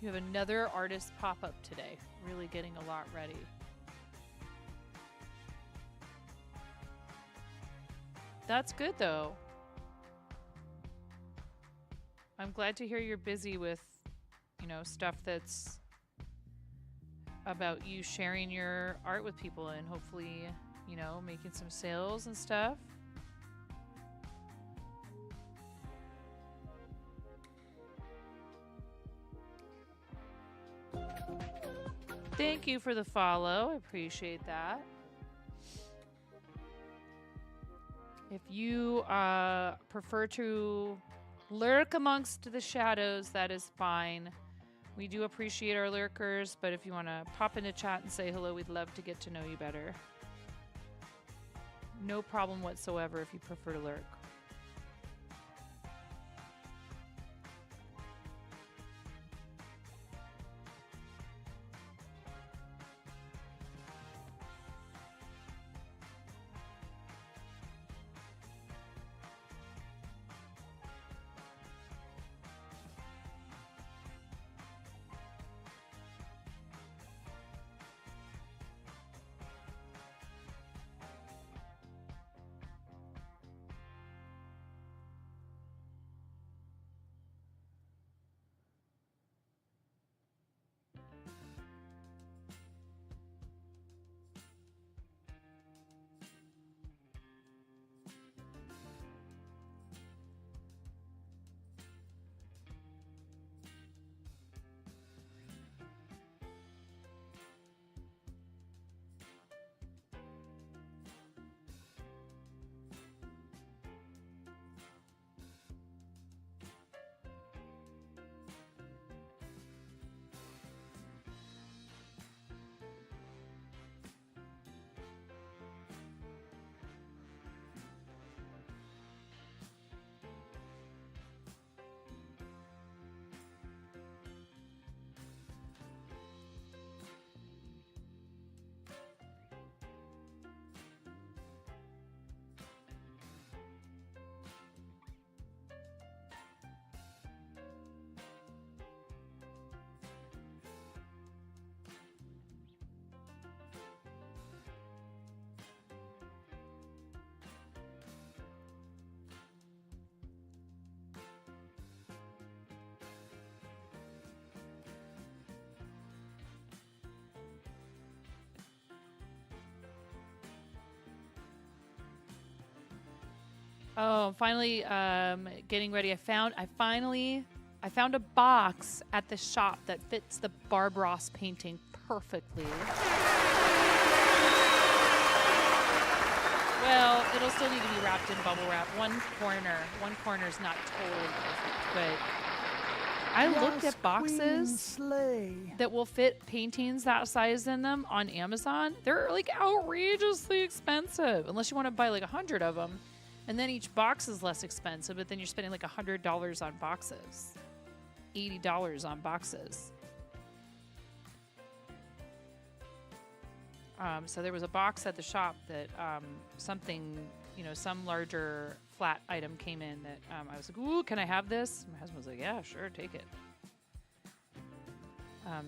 You have another artist pop-up today. Really getting a lot ready. That's good, though. I'm glad to hear you're busy with, you know, stuff that's about you sharing your art with people and hopefully, you know, making some sales and stuff. Thank you for the follow. I appreciate that. If you prefer to lurk amongst the shadows, that is fine. We do appreciate our lurkers, but if you want to pop into chat and say hello, we'd love to get to know you better. No problem whatsoever if you prefer to lurk. Oh, finally getting ready. I found a box at the shop that fits the Barb Ross painting perfectly. Well, it'll still need to be wrapped in bubble wrap. One corner's not totally perfect, but I looked at boxes that will fit paintings that size in them on Amazon. They're like outrageously expensive, unless you want to buy like 100 of them. And then each box is less expensive, but then you're spending like $100 on boxes, $80 on boxes. So there was a box at the shop that something, some larger flat item came in that I was like, ooh, can I have this? My husband was like, yeah, sure, take it.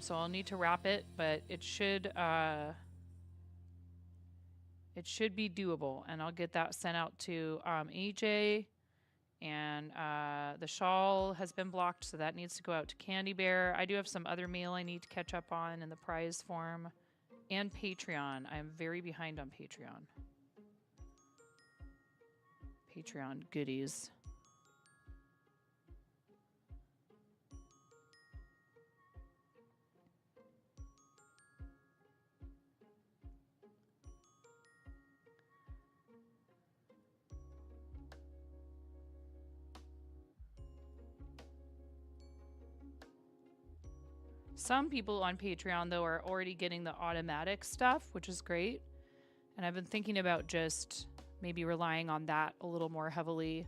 So I'll need to wrap it, but it should be doable, and I'll get that sent out to AJ. And the Shawl has been blocked, so that needs to go out to Candy Bear. I do have some other mail I need to catch up on in the prize form. And Patreon. I am very behind on Patreon. Patreon goodies. Some people on Patreon, though, are already getting the automatic stuff, which is great. And I've been thinking about just maybe relying on that a little more heavily.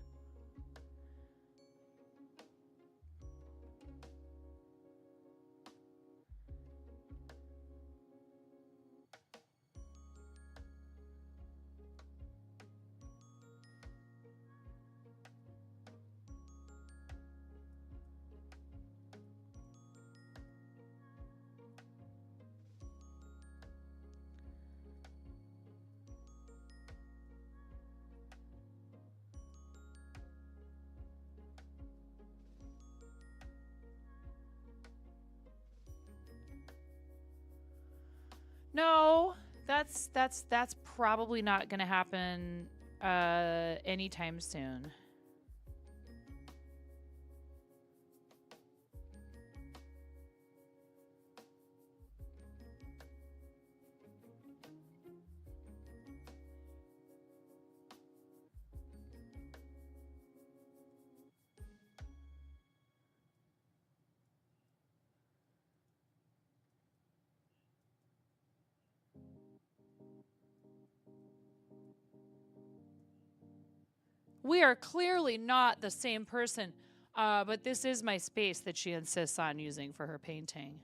No, that's probably not going to happen anytime soon. We are clearly not the same person, but this is my space that she insists on using for her painting.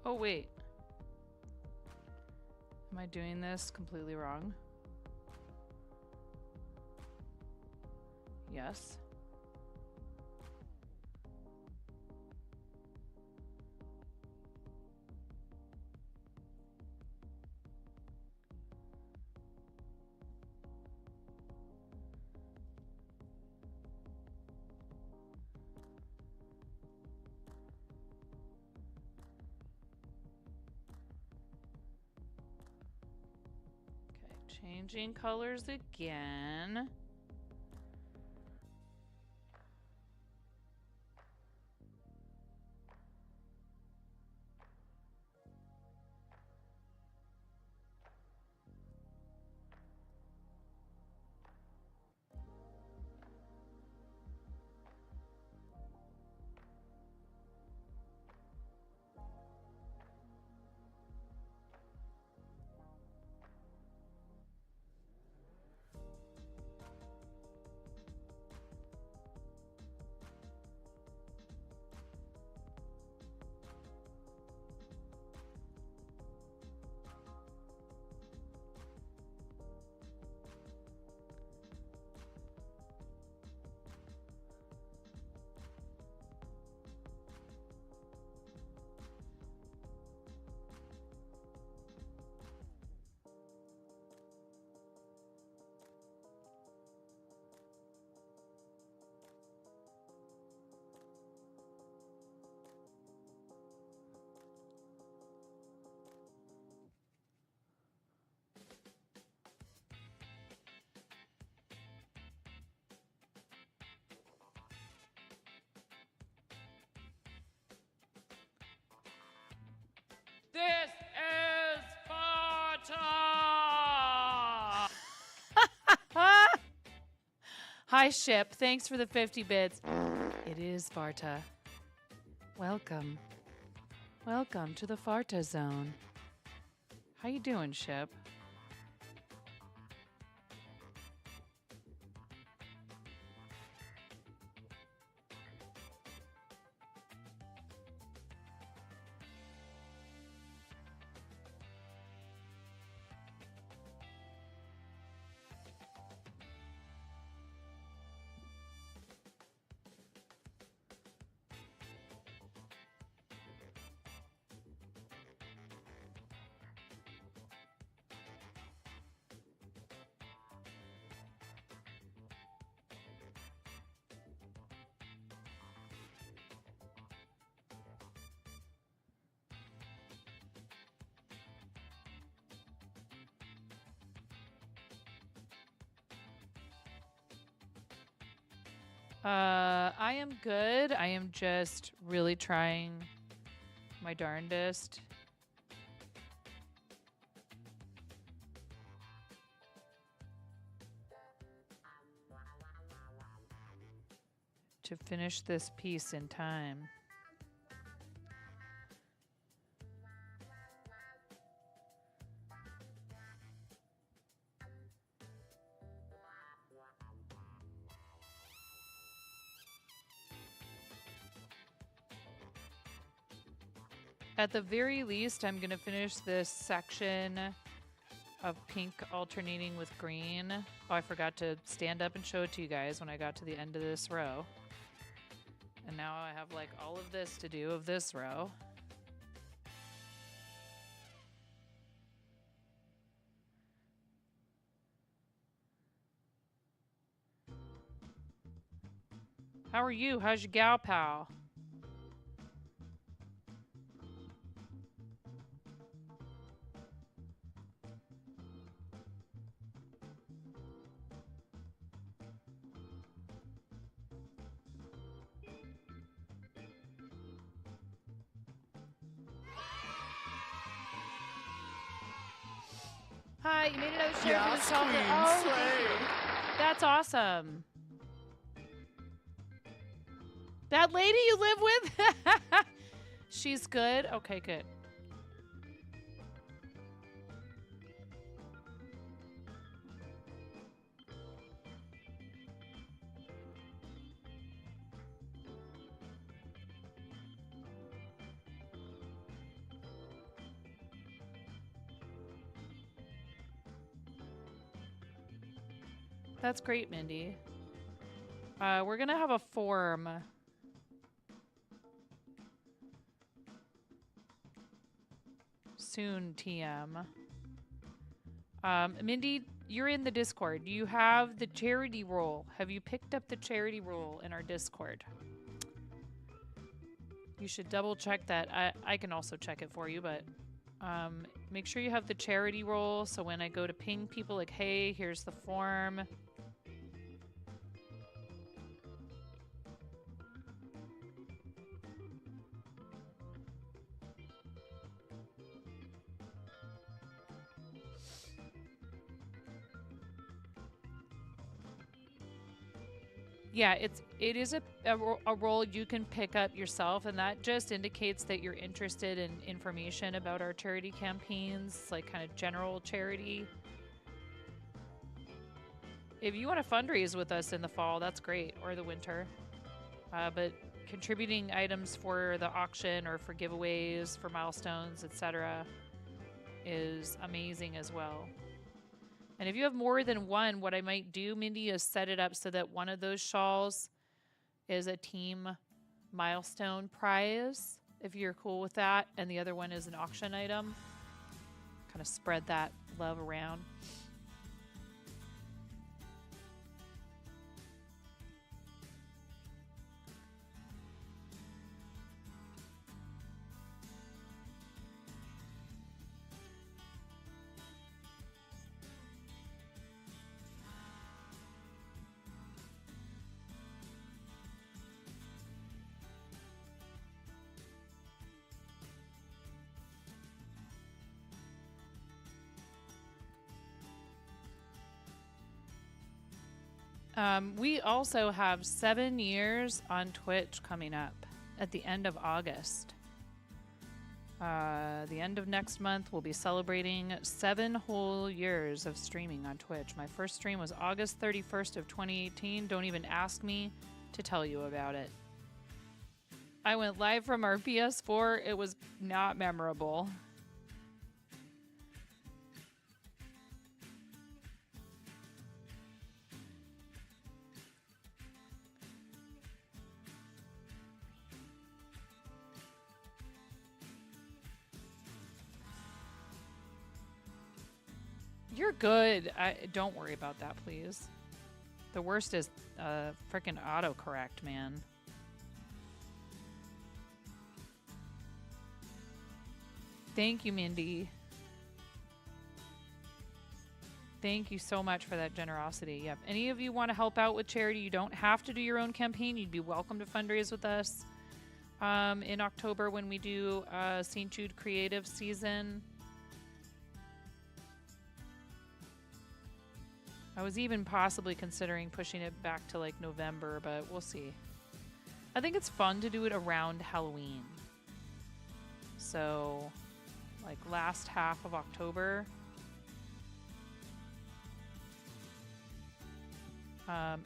Oh, wait. Am I doing this completely wrong? Yes. Changing colors again. This is Sparta! Hi, ship. Thanks for the 50 bits. It is Sparta. Welcome. Welcome to the Farta Zone. How you doing, ship? I am good. I am just really trying my darndest. To finish this piece in time. At the very least, I'm going to finish this section of pink alternating with green. Oh, I forgot to stand up and show it to you guys when I got to the end of this row. And now I have like all of this to do of this row. How are you? How's your gal pal? Hi, you made another share for the shelter. Oh, thank you. That's awesome. That lady you live with? She's good? Okay, good. That's great, Mindy. We're gonna have a form. Soon, TM. Mindy, you're in the Discord. Do you have the charity roll? Have you picked up the charity roll in our Discord? You should double check that. I can also check it for you, but make sure you have the charity roll so when I go to ping people like, hey, here's the form. Yeah, it is a role you can pick up yourself, and that just indicates that you're interested in information about our charity campaigns, like kind of general charity. If you want to fundraise with us in the fall, that's great, or the winter. But contributing items for the auction or for giveaways, for milestones, etc., is amazing as well. And if you have more than one, what I might do, Mindy, is set it up so that one of those shawls is a team milestone prize, if you're cool with that, and the other one is an auction item. Kind of spread that love around. We also have 7 years on Twitch coming up at the end of August. The end of next month, we'll be celebrating 7 whole years of streaming on Twitch. My first stream was August 31st of 2018. Don't even ask me to tell you about it. I went live from our PS4. It was not memorable. You're good. Don't worry about that, please. The worst is frickin' autocorrect, man. Thank you, Mindy. Thank you so much for that generosity. Yep. Any of you want to help out with charity, you don't have to do your own campaign. You'd be welcome to fundraise with us in October when we do St. Jude Creative Season. I was even possibly considering pushing it back to like November, but we'll see. I think it's fun to do it around Halloween. So, like last half of October.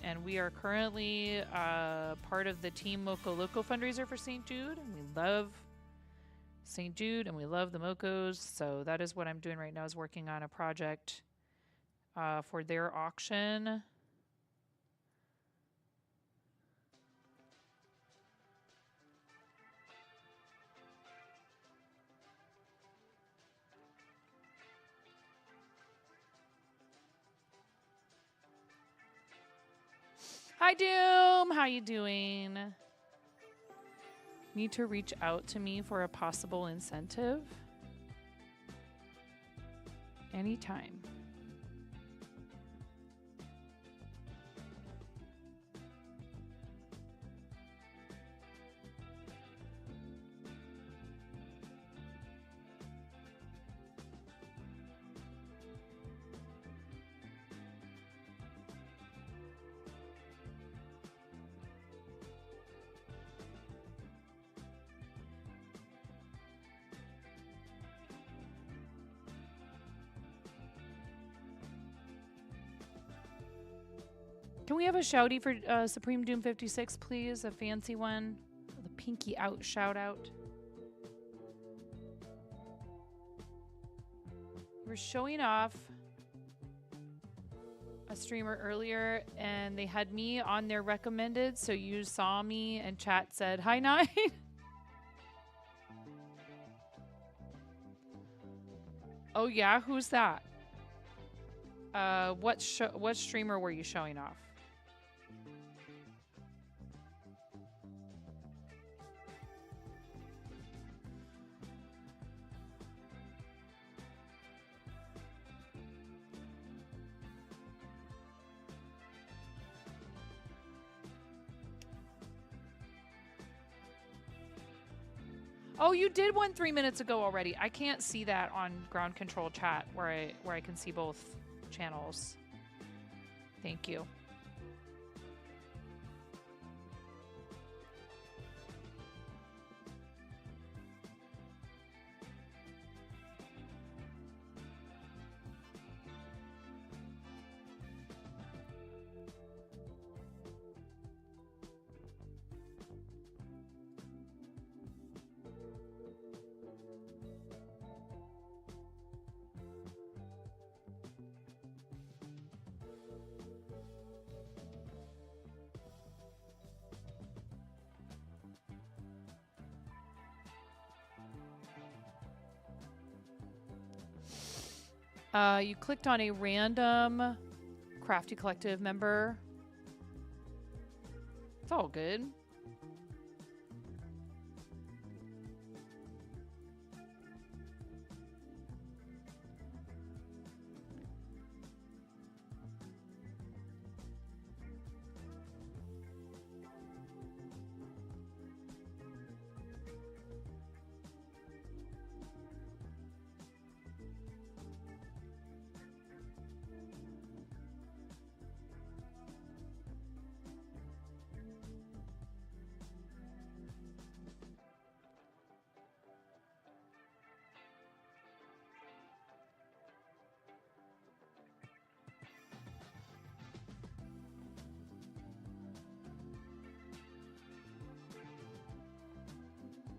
And we are currently part of the Team MoCo Loco fundraiser for St. Jude. And we love St. Jude, and we love the MoCos. So that is what I'm doing right now, is working on a project for their auction. Hi, Doom. How you doing? Need to reach out to me for a possible incentive? Anytime. Can we have a shouty for Supreme Doom 56, please? A fancy one. The pinky out shout out. We're showing off a streamer earlier, and they had me on their recommended, so you saw me, and chat said, "Hi, Nine." Oh, yeah? Who's that? What streamer were you showing off? Oh, you did one 3 minutes ago already. I can't see that on ground control chat where I can see both channels. Thank you. You clicked on a random Crafty Collective member. It's all good.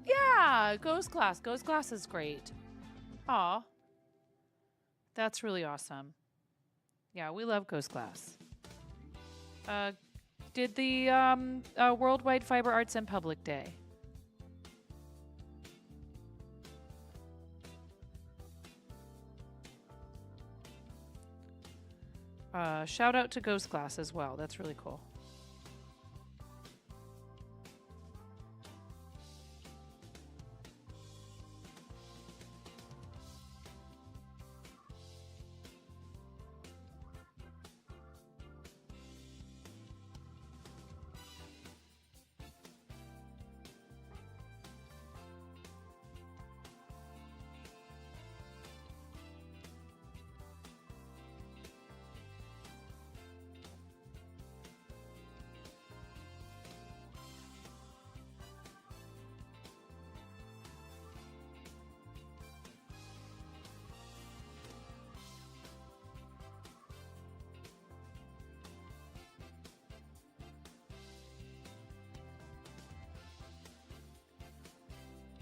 Yeah, Ghost Class. Ghost Class is great. Aw. That's really awesome. Yeah, we love Ghost Class. Did the Worldwide Fiber Arts and Public Day. Shout out to Ghost Class as well. That's really cool.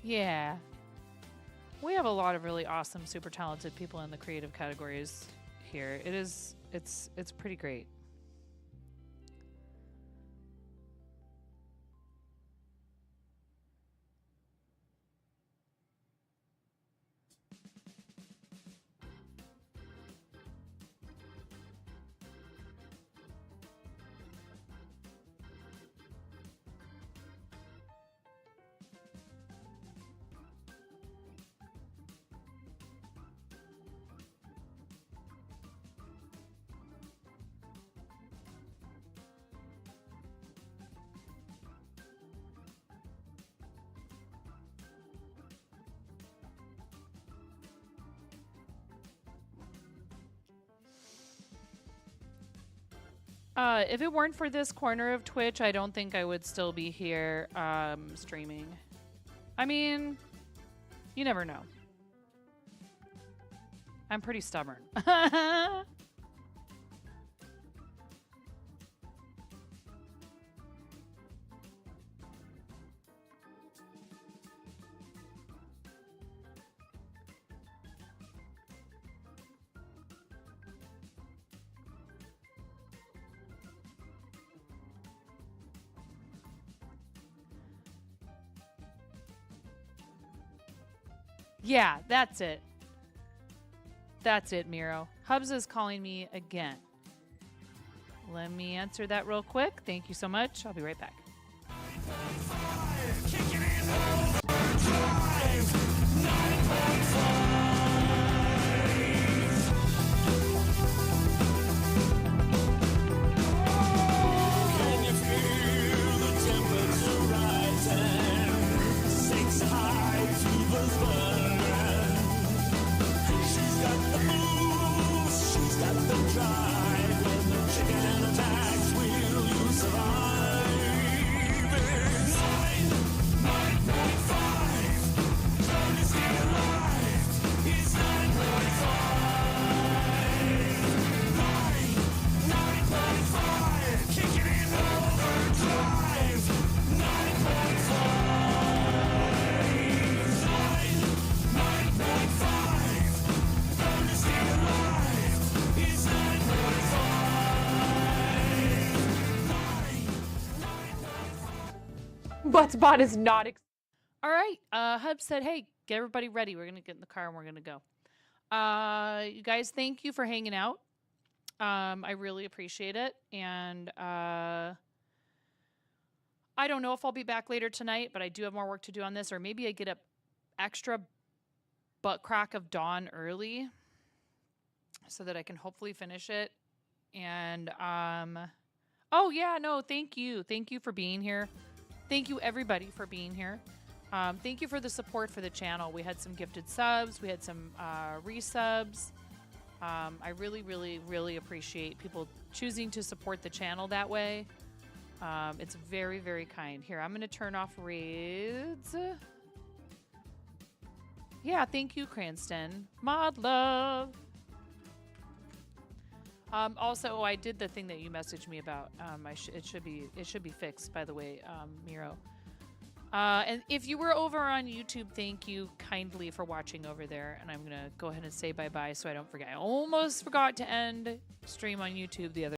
Yeah. We have a lot of really awesome, super talented people in the creative categories here. It's pretty great. If it weren't for this corner of Twitch, I don't think I would still be here streaming. I mean, you never know. I'm pretty stubborn. Yeah, that's it. That's it, Miro. Hubs is calling me again. Let me answer that real quick. Thank you so much. I'll be right back. Buttspot is not. All right. Hub said, hey, get everybody ready. We're going to get in the car and we're going to go. You guys, thank you for hanging out. I really appreciate it. And I don't know if I'll be back later tonight, but I do have more work to do on this. Or maybe I get up extra butt crack of dawn early so that I can hopefully finish it. And, oh, yeah, no, thank you. Thank you for being here. Thank you, everybody, for being here. Thank you for the support for the channel. We had some gifted subs. We had some resubs. I really, really, really appreciate people choosing to support the channel that way. It's very, very kind. Here, I'm going to turn off raids. Yeah, thank you, Cranston. Mod love. Also, I did the thing that you messaged me about. It should be fixed, by the way, Miro. And if you were over on YouTube, thank you kindly for watching over there. And I'm gonna go ahead and say bye-bye so I don't forget. I almost forgot to end stream on YouTube the other